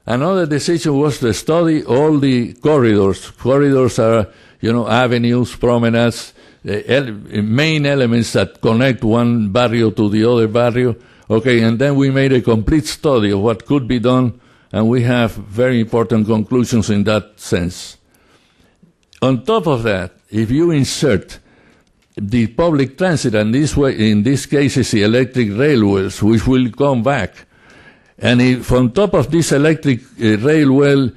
Another decision was to study all the corridors. Corridors are, avenues, promenades, main elements that connect one barrio to the other barrio. Okay, and then we made a complete study of what could be done, and we have very important conclusions in that sense. On top of that, if you insert the public transit, and this way, in this case, is the electric railways, which will come back. And if on top of this electric railway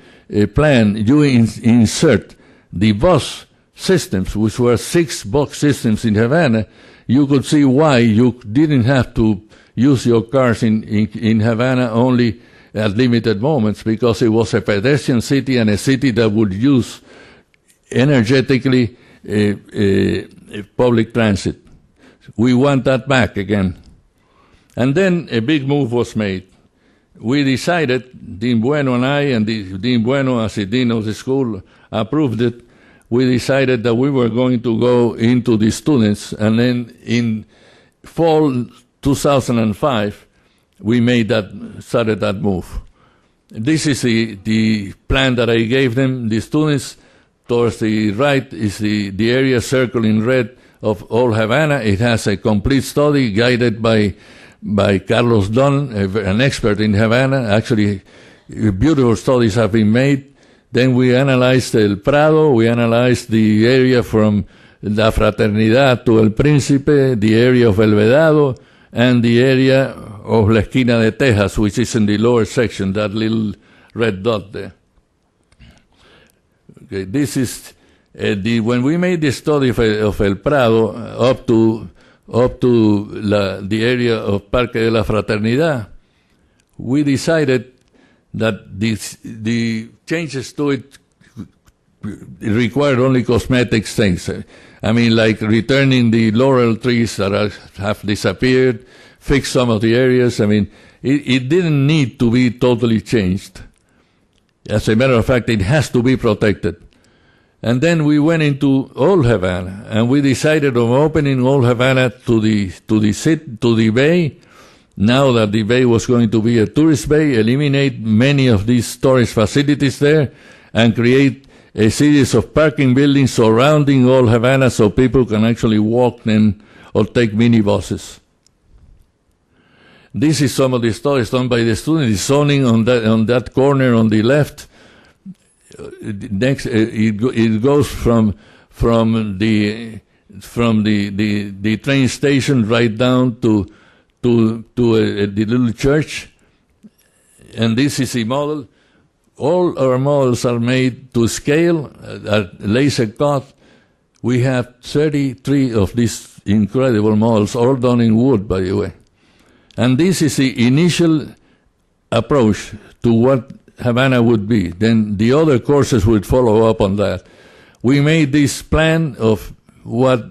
plan, you insert the bus systems, which were 6 bus systems in Havana, you could see why you didn't have to use your cars in Havana only at limited moments, because it was a pedestrian city and a city that would use energetically public transit. We want that back again. And then a big move was made. We decided, Dean Bueno and I, and Dean Bueno, as the dean of the school, approved it. We decided that we were going to go into the students, and then in fall 2005, we started that move. This is the plan that I gave them. The students, towards the right is the area circled in red of all Havana. It has a complete study guided by Carlos Don, an expert in Havana. Actually, beautiful studies have been made. Then we analyzed El Prado, we analyzed the area from La Fraternidad to El Príncipe, the area of El Vedado, and the area of La Esquina de Texas, which is in the lower section, that little red dot there. Okay, this is when we made the study of El Prado up to the area of Parque de la Fraternidad, we decided that the changes to it required only cosmetic things. I mean, like returning the laurel trees that have disappeared, fix some of the areas. I mean, it didn't need to be totally changed. As a matter of fact, it has to be protected. And then we went into Old Havana, and we decided on opening Old Havana to the bay. Now that the bay was going to be a tourist bay, eliminate many of these storage facilities there, and create a series of parking buildings surrounding Old Havana so people can actually walk them or take minibuses. This is some of the studies done by the students. The zoning on that corner on the left. Next, it goes from the train station right down to the little church, and this is the model. All our models are made to scale, at laser cut. We have 33 of these incredible models, all done in wood, by the way. And this is the initial approach to what Havana would be. Then the other courses would follow up on that. We made this plan of what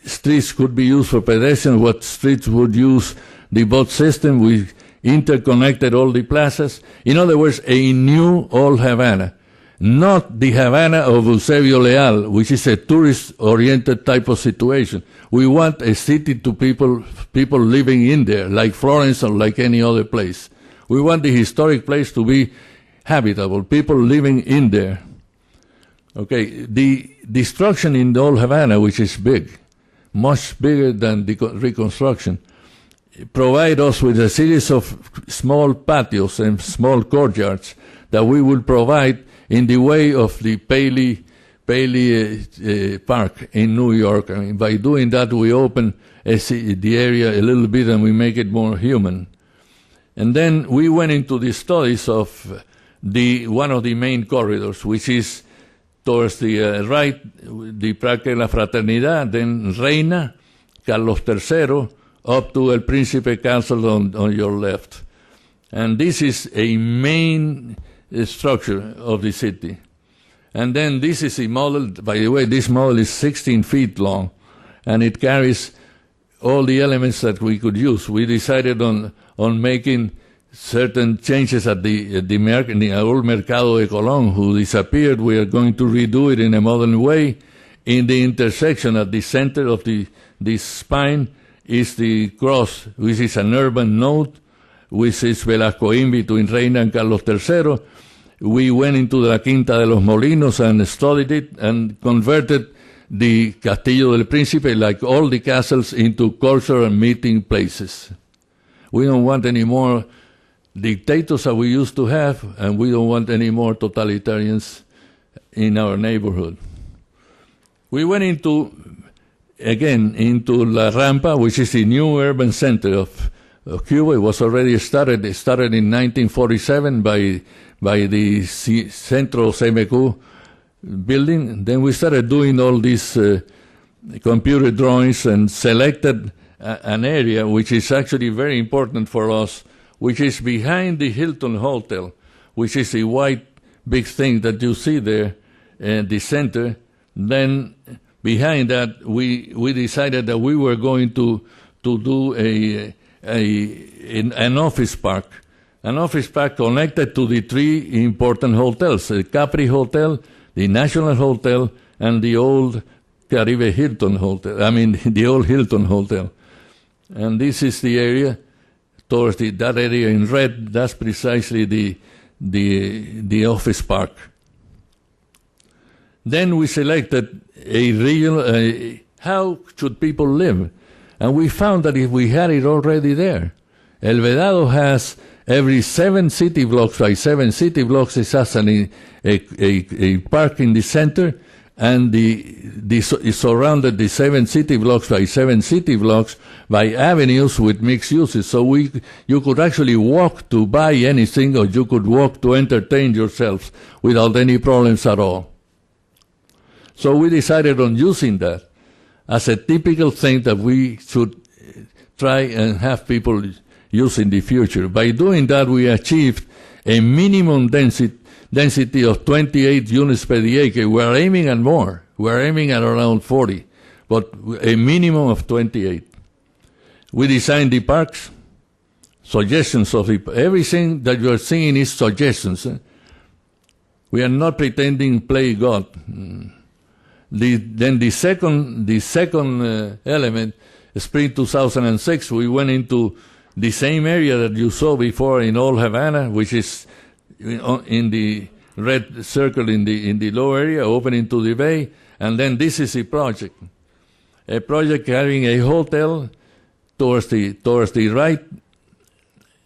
streets could be used for pedestrians, what streets would use the boat system. We interconnected all the plazas. In other words, a new Old Havana. Not the Havana of Eusebio Leal, which is a tourist-oriented type of situation. We want a city to people living in there, like Florence or like any other place. We want the historic place to be habitable, people living in there. Okay, the destruction in the old Havana, which is big, much bigger than the reconstruction, provide us with a series of small patios and small courtyards that we will provide in the way of the Paley Park in New York. I mean, by doing that, we open the area a little bit and we make it more human. And then we went into the studies of one of the main corridors, which is towards the right, the Parque de la Fraternidad, then Reina, Carlos III, up to El Príncipe Castle on your left. And this is a main structure of the city. And then this is a model, by the way, this model is 16 feet long, and it carries all the elements that we could use. We decided on making certain changes at the old Mercado de Colón, who disappeared. We are going to redo it in a modern way. In the intersection at the center of this spine is the cross, which is an urban node, which is Velascoín between Reina and Carlos III. We went into la Quinta de los Molinos and studied it and converted the Castillo del Príncipe, like all the castles, into cultural meeting places. We don't want any more dictators that we used to have, and we don't want any more totalitarians in our neighborhood. We went into La Rampa, which is the new urban center of Cuba. It was already started. It started in 1947 by the Centro CMQ building. Then we started doing all these computer drawings and selected an area which is actually very important for us, which is behind the Hilton Hotel, which is a white big thing that you see there in the center. Then behind that, we decided that we were going to do an office park. An office park connected to the three important hotels, the Capri Hotel, the National Hotel, and the old Caribe Hilton Hotel. I mean, the old Hilton Hotel. And this is the area, towards that area in red, that's precisely the office park. Then we selected a regional, how should people live? And we found that if we had it already there, El Vedado has every 7 city blocks by 7 city blocks, it has a park in the center, and is surrounded the 7 city blocks by 7 city blocks by avenues with mixed uses. So you could actually walk to buy anything, or you could walk to entertain yourselves without any problems at all. So we decided on using that as a typical thing that we should try and have people use in the future. By doing that, we achieved a minimum density of 28 units per the acre. We're aiming at more. We're aiming at around 40, but a minimum of 28. We designed the parks, suggestions of everything that you are seeing is suggestions. We are not pretending to play God. Then the second element, spring 2006, we went into the same area that you saw before in Old Havana, which is in the red circle in the low area, opening to the bay. And then this is a project carrying a hotel towards the right.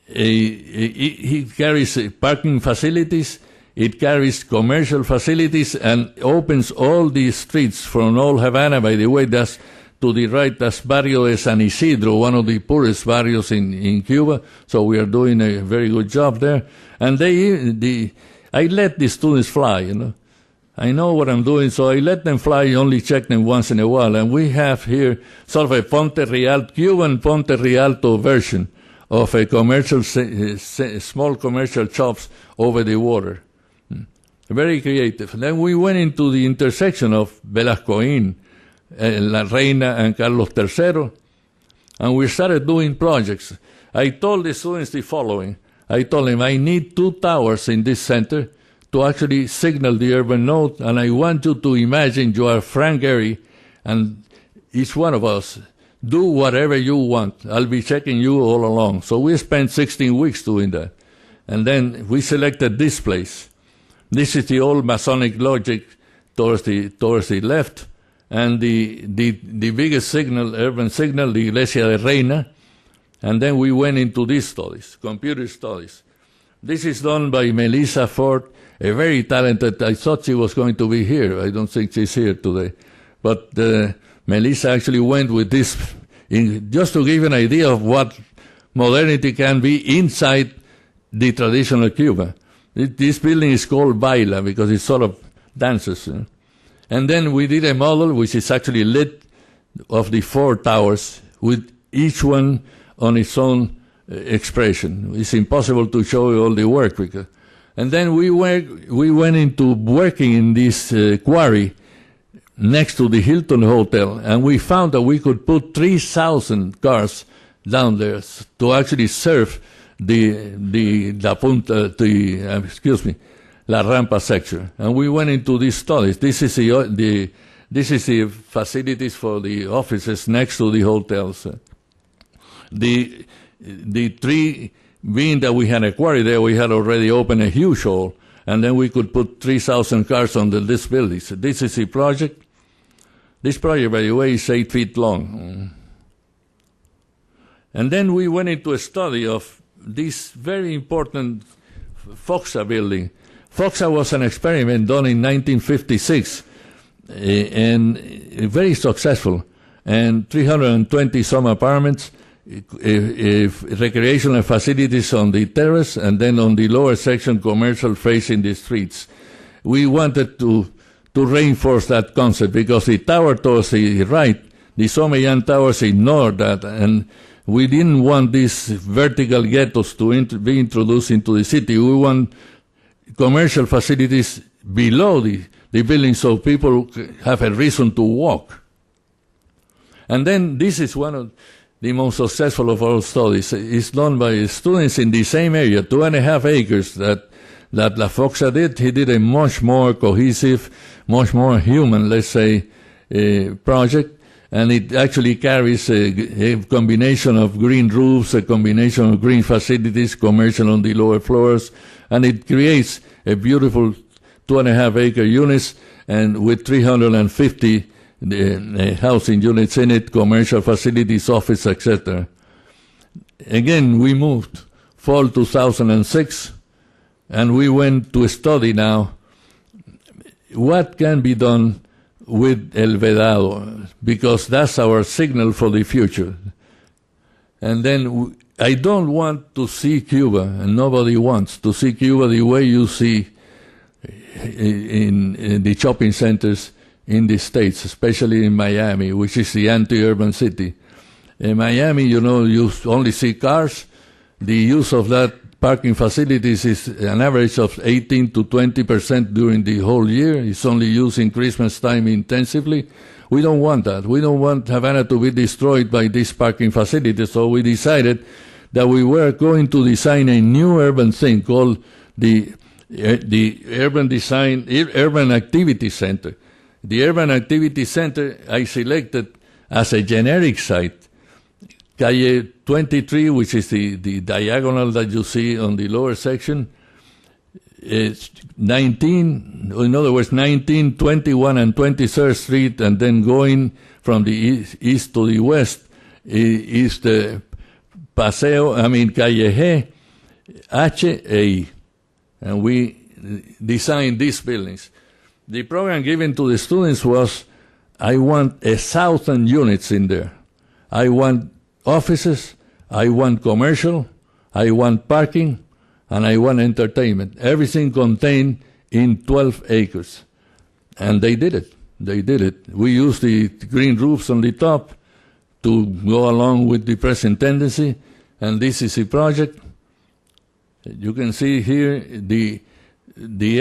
It carries parking facilities. It carries commercial facilities and opens all the streets from Old Havana. By the way, that's to the right, that's Barrio de San Isidro, one of the poorest barrios in Cuba. So we are doing a very good job there. And I let the students fly, you know. I know what I'm doing, so I let them fly, only check them once in a while. And we have here sort of a Cuban Ponte Rialto version of a commercial, small commercial shops over the water. Very creative. Then we went into the intersection of Velascoín, La Reina, and Carlos III, and we started doing projects. I told the students the following. I told them, I need 2 towers in this center to actually signal the urban node, and I want you to imagine you are Frank Gehry, and each one of us, do whatever you want. I'll be checking you all along. So we spent 16 weeks doing that. And then we selected this place. This is the old Masonic logic towards the left, and the biggest signal, urban signal, the Iglesia de Reina. And then we went into these studies, computer studies. This is done by Melissa Ford, a very talented, I thought she was going to be here. I don't think she's here today. But Melissa actually went with this, just to give an idea of what modernity can be inside the traditional Cuba. This building is called Baila because it sort of dances. And then we did a model which is actually lit of the 4 towers with each one on its own expression. It's impossible to show you all the work. And then we went into working in this quarry next to the Hilton Hotel, and we found that we could put 3,000 cars down there to actually serve La Rampa section. And we went into these studies. This is the facilities for the offices next to the hotels. The 3, being that we had a quarry there, we had already opened a huge hole, and then we could put 3,000 cars under this building. So this is the project. This project, by the way, is 8 feet long. And then we went into a study of this very important FOXA building. FOXA was an experiment done in 1956, and very successful, and 320 some apartments, recreational facilities on the terrace, and then on the lower section, commercial facing the streets. We wanted to reinforce that concept because the tower towards the right, the Someyan Towers, ignored that, and we didn't want these vertical ghettos to be introduced into the city. We want commercial facilities below the building so people have a reason to walk. And then this is one of the most successful of our studies. It's done by students in the same area, 2.5 acres that La Foxa did. He did a much more cohesive, much more human, let's say, project. And it actually carries a combination of green roofs, a combination of green facilities, commercial on the lower floors, and it creates a beautiful 2.5-acre units, and with 350 housing units in it, commercial facilities, office, etc. Again, we moved fall 2006, and we went to study now what can be done with El Vedado, because that's our signal for the future. And then I don't want to see Cuba, and nobody wants to see Cuba the way you see in the shopping centers in the States, especially in Miami, which is the anti-urban city. In Miami, you only see cars. The use of that parking facilities is an average of 18 to 20% during the whole year. It's only used in Christmas time intensively. We don't want that. We don't want Havana to be destroyed by these parking facilities. So we decided that we were going to design a new urban thing called the Urban Activity Center. The Urban Activity Center I selected as a generic site. Calle 23, which is the diagonal that you see on the lower section, is 19, 21, and 23rd Street, and then going from the east to the west is the Calle H.A. And we designed these buildings. The program given to the students was, I want 1,000 units in there. I want offices, I want commercial, I want parking, and I want entertainment. Everything contained in 12 acres. And they did it. They did it. We used the green roofs on the top to go along with the present tendency, and this is the project. You can see here the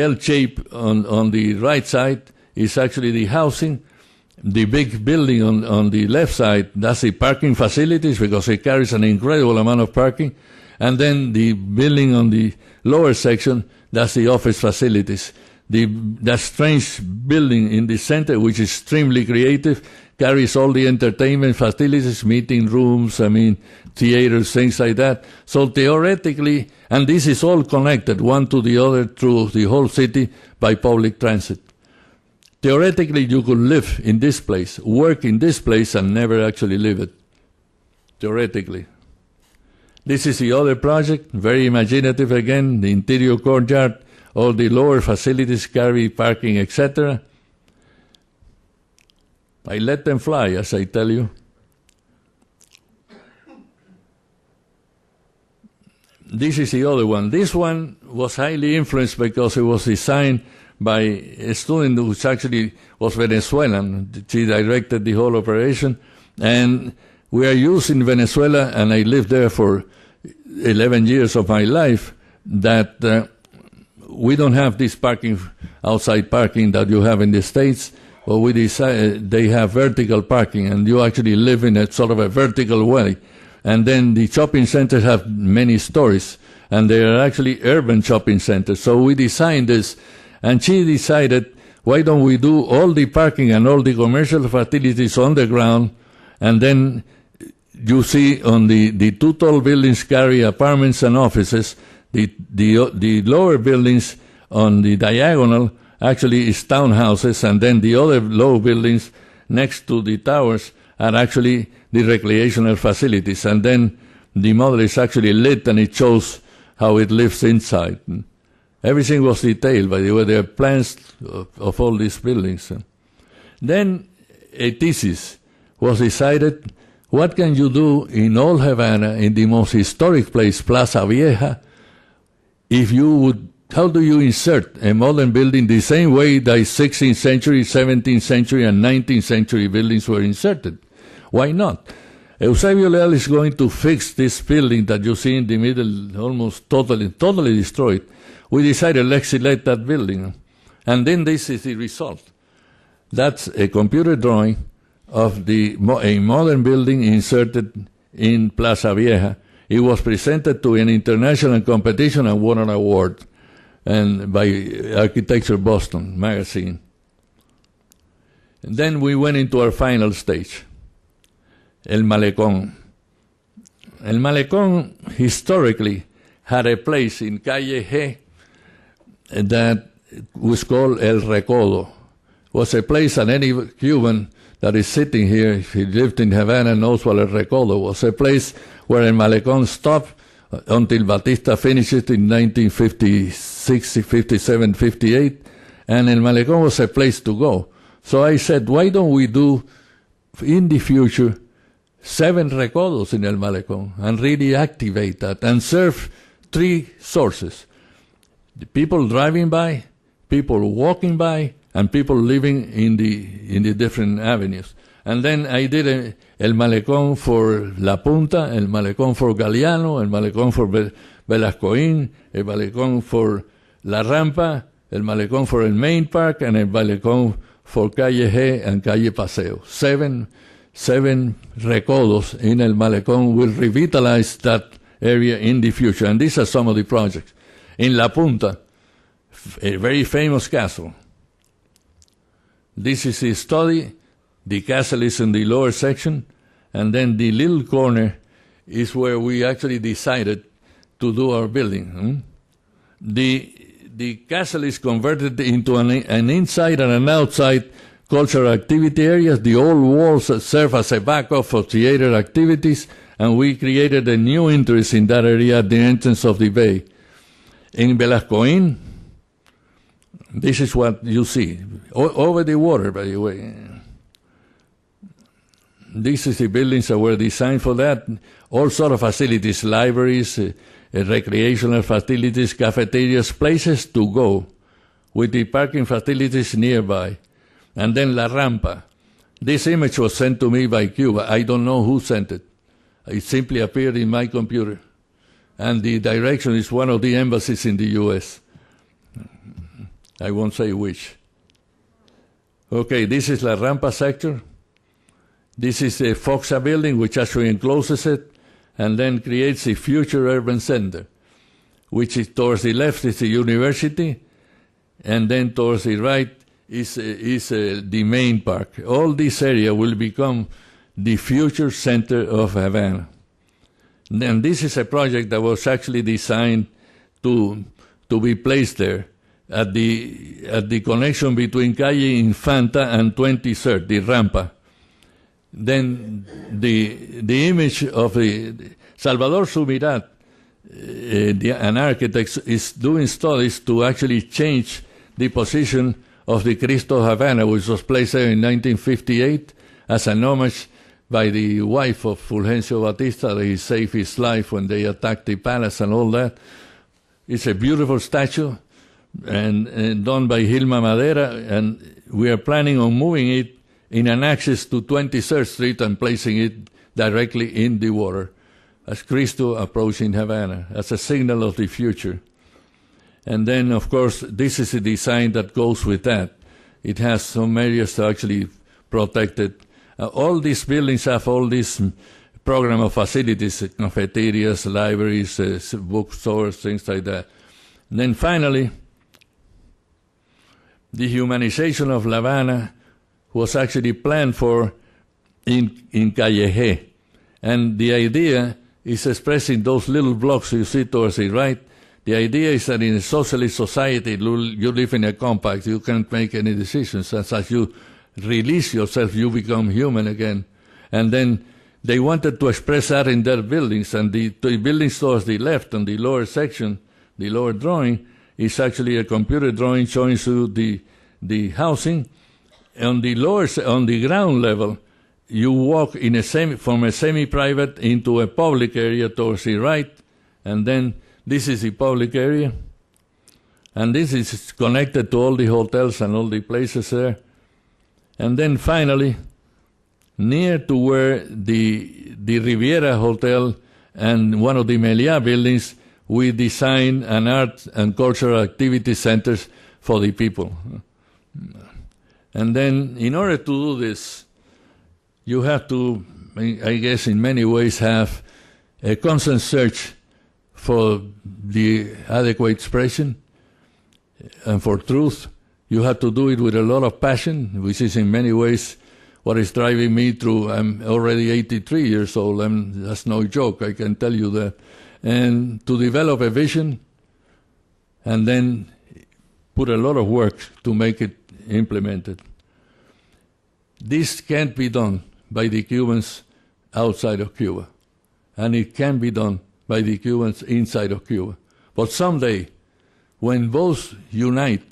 L shape on the right side is actually the housing. The big building on the left side, that's the parking facilities because it carries an incredible amount of parking. And then the building on the lower section, that's the office facilities. That strange building in the center, which is extremely creative, carries all the entertainment facilities, meeting rooms, theaters, things like that. So theoretically, and this is all connected one to the other through the whole city by public transit. Theoretically, you could live in this place, work in this place, and never actually live it. Theoretically. This is the other project, very imaginative again, the interior courtyard, all the lower facilities carry parking, etc. I let them fly, as I tell you. This is the other one. This one was highly influenced because it was designed by a student who actually was Venezuelan. She directed the whole operation. And we are used in Venezuela, and I lived there for 11 years of my life, that we don't have this parking, outside parking that you have in the States. But we decided they have vertical parking, and you actually live in a sort of a vertical way. And then the shopping centers have many stories, and they are actually urban shopping centers. So we designed this, and she decided, why don't we do all the parking and all the commercial facilities on the ground, and then you see on the two tall buildings carry apartments and offices. The lower buildings on the diagonal actually is townhouses, and then the other low buildings next to the towers are actually the recreational facilities. And then the model is actually lit, and it shows how it lives inside. Everything was detailed, by the way. There are plans of all these buildings. Then a thesis was decided, what can you do in old Havana, in the most historic place, Plaza Vieja, if you would, how do you insert a modern building the same way that 16th century, 17th century, and 19th century buildings were inserted? Why not? Eusebio Leal is going to fix this building that you see in the middle, almost totally destroyed. We decided, let's select that building. And then this is the result. That's a computer drawing of a modern building inserted in Plaza Vieja. It was presented to an international competition and won an award, and by Architecture Boston magazine. And then we went into our final stage, El Malecon. El Malecon historically had a place in Calle G that was called El Recodo. It was a place that any Cuban that is sitting here, if he lived in Havana, knows what El Recodo was. A place where El Malecon stopped until Batista finished it in 1956, 57, 58, and El Malecon was a place to go. So I said, why don't we do, in the future, 7 recodos in El Malecon and really activate that and serve 3 sources. The people driving by, people walking by, and people living in the different avenues. And then I did El Malecon for La Punta, El Malecon for Galeano, El Malecon for Velascoín, El Malecon for La Rampa, El Malecon for El Main Park, and El Malecon for Calle G and Calle Paseo. 7 recodos in El Malecon will revitalize that area in the future. And these are some of the projects. In La Punta, a very famous castle. This is a study. The castle is in the lower section, and then the little corner is where we actually decided to do our building. The castle is converted into an inside and an outside cultural activity areas. The old walls serve as a backup for theater activities, and we created a new interest in that area at the entrance of the bay. In Velascoín, this is what you see, over the water, by the way. This is the buildings that were designed for that. All sort of facilities, libraries, recreational facilities, cafeterias, places to go with the parking facilities nearby. And then La Rampa. This image was sent to me by Cuba. I don't know who sent it. It simply appeared in my computer. And the direction is one of the embassies in the U.S. I won't say which. Okay, this is La Rampa sector. This is a Foxa building, which actually encloses it, and then creates a future urban center, which is towards the left is the university, and then towards the right is the main park. All this area will become the future center of Havana. And this is a project that was actually designed to be placed there at the connection between Calle Infanta and 23rd, the Rampa. Then the image of the Salvador Sumirat, an architect, is doing studies to actually change the position of the Cristo Havana, which was placed there in 1958 as an homage by the wife of Fulgencio Batista, that he saved his life when they attacked the palace and all that. It's a beautiful statue and done by Hilma Madera, and we are planning on moving it in an axis to 23rd Street and placing it directly in the water as Cristo approaching Havana, as a signal of the future. And then, of course, this is a design that goes with that. It has some areas to actually protect it. All these buildings have all this program of facilities, cafeterias, libraries, bookstores, things like that. And then finally, the humanization of Levana was actually planned for in Calle. And the idea is expressed in those little blocks you see towards the right. The idea is that in a socialist society, you live in a compact, you can't make any decisions. As you release yourself, you become human again. And then they wanted to express that in their buildings, and the buildings towards the left, on the lower section, the lower drawing, is actually a computer drawing showing you the housing. On the ground level, you walk in from a semi-private into a public area towards the right, and then this is the public area, and this is connected to all the hotels and all the places there. And then finally, near to where the Riviera Hotel and one of the Meliá buildings, we design an art and cultural activity centers for the people. And then in order to do this, you have to, I guess in many ways, have a constant search for the adequate expression and for truth. You have to do it with a lot of passion, which is in many ways what is driving me through. I'm already 83 years old, that's no joke, I can tell you that. And to develop a vision and then put a lot of work to make it implemented. This can't be done by the Cubans outside of Cuba, and it can be done by the Cubans inside of Cuba. But someday, when both unite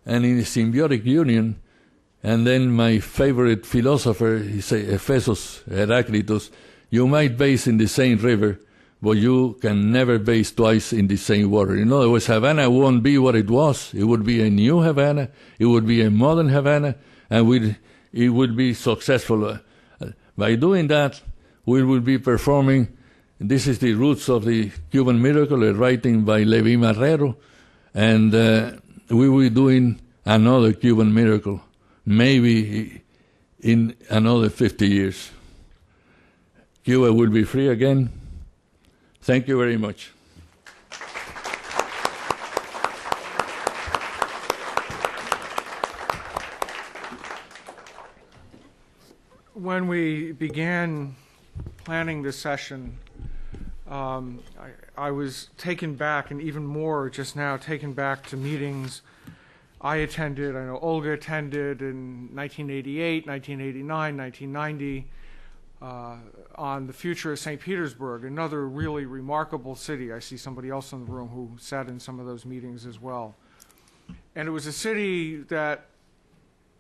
and in a symbiotic union, and then my favorite philosopher, he says, Ephesus, Heraclitus, you might bathe in the same river, but you can never bathe twice in the same water. In other words, Havana won't be what it was. It would be a new Havana. It would be a modern Havana, and it would be successful. By doing that, we will be performing, this is the roots of the Cuban miracle, a writing by Levi Marrero, and we will be doing another Cuban miracle, maybe in another 50 years. Cuba will be free again. Thank you very much. When we began planning this session, I was taken back, and even more just now, taken back to meetings I attended. I know Olga attended in 1988, 1989, 1990, on the future of St. Petersburg, another really remarkable city. I see somebody else in the room who sat in some of those meetings as well. And it was a city that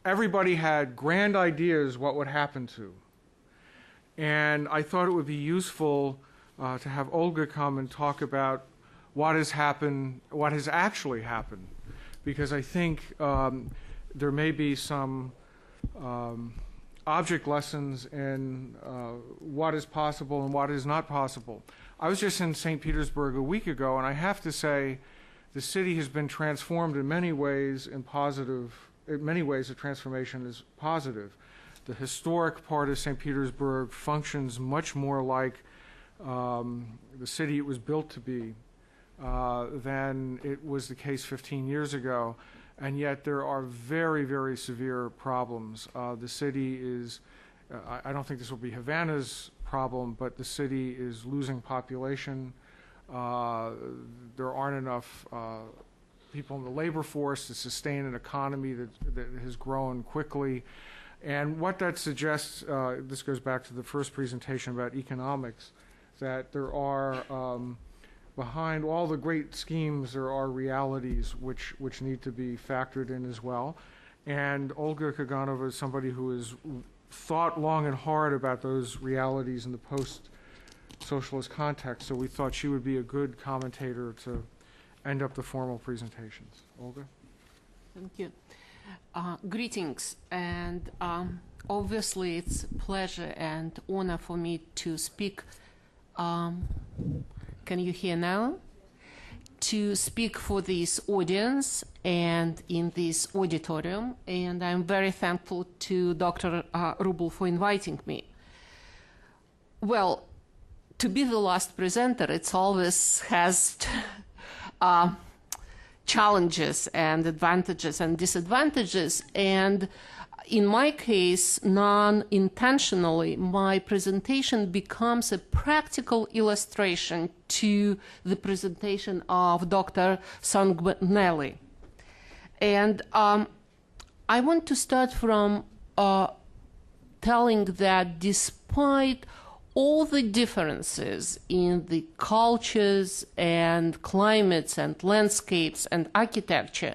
everybody had grand ideas what would happen to. And I thought it would be useful to have Olga come and talk about what has happened, what has actually happened, because I think there may be some object lessons in what is possible and what is not possible. I was just in St. Petersburg a week ago, and I have to say the city has been transformed in many ways in positive. In many ways, the transformation is positive. The historic part of St. Petersburg functions much more like the city it was built to be than it was the case 15 years ago. and yet there are very, very severe problems. The city is, I don't think this will be Havana's problem, but the city is losing population. There aren't enough people in the labor force to sustain an economy that has grown quickly. And what that suggests, this goes back to the first presentation about economics, that there are, behind all the great schemes, there are realities which need to be factored in as well. And Olga Kaganova is somebody who has thought long and hard about those realities in the post-socialist context, so we thought she would be a good commentator to end up the formal presentations. Olga? Thank you. Greetings, and obviously it's a pleasure and honor for me to speak. Can you hear now? To speak for this audience and in this auditorium, and I'm very thankful to Dr. Rubel for inviting me. Well, to be the last presenter, it always has challenges and advantages and disadvantages, and in my case, non-intentionally, my presentation becomes a practical illustration to the presentation of Dr. Sanguinetty. And I want to start from telling that despite all the differences in the cultures and climates and landscapes and architecture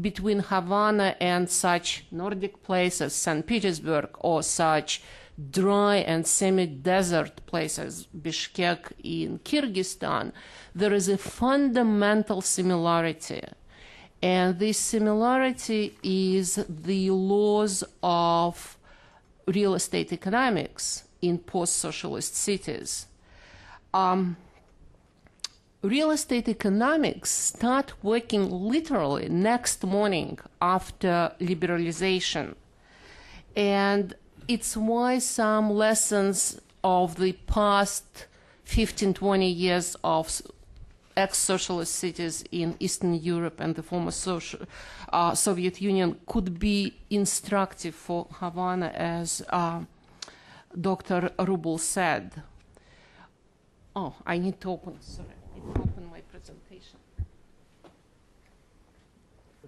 between Havana and such Nordic places, St. Petersburg, or such dry and semi-desert places, Bishkek in Kyrgyzstan, there is a fundamental similarity. And this similarity is the laws of real estate economics in post-socialist cities. Real estate economics start working literally next morning after liberalization. And it's why some lessons of the past 15, 20 years of ex-socialist cities in Eastern Europe and the former Soviet Union could be instructive for Havana, as Dr. Rubel said. Oh, I need to open, sorry, I need to open my presentation.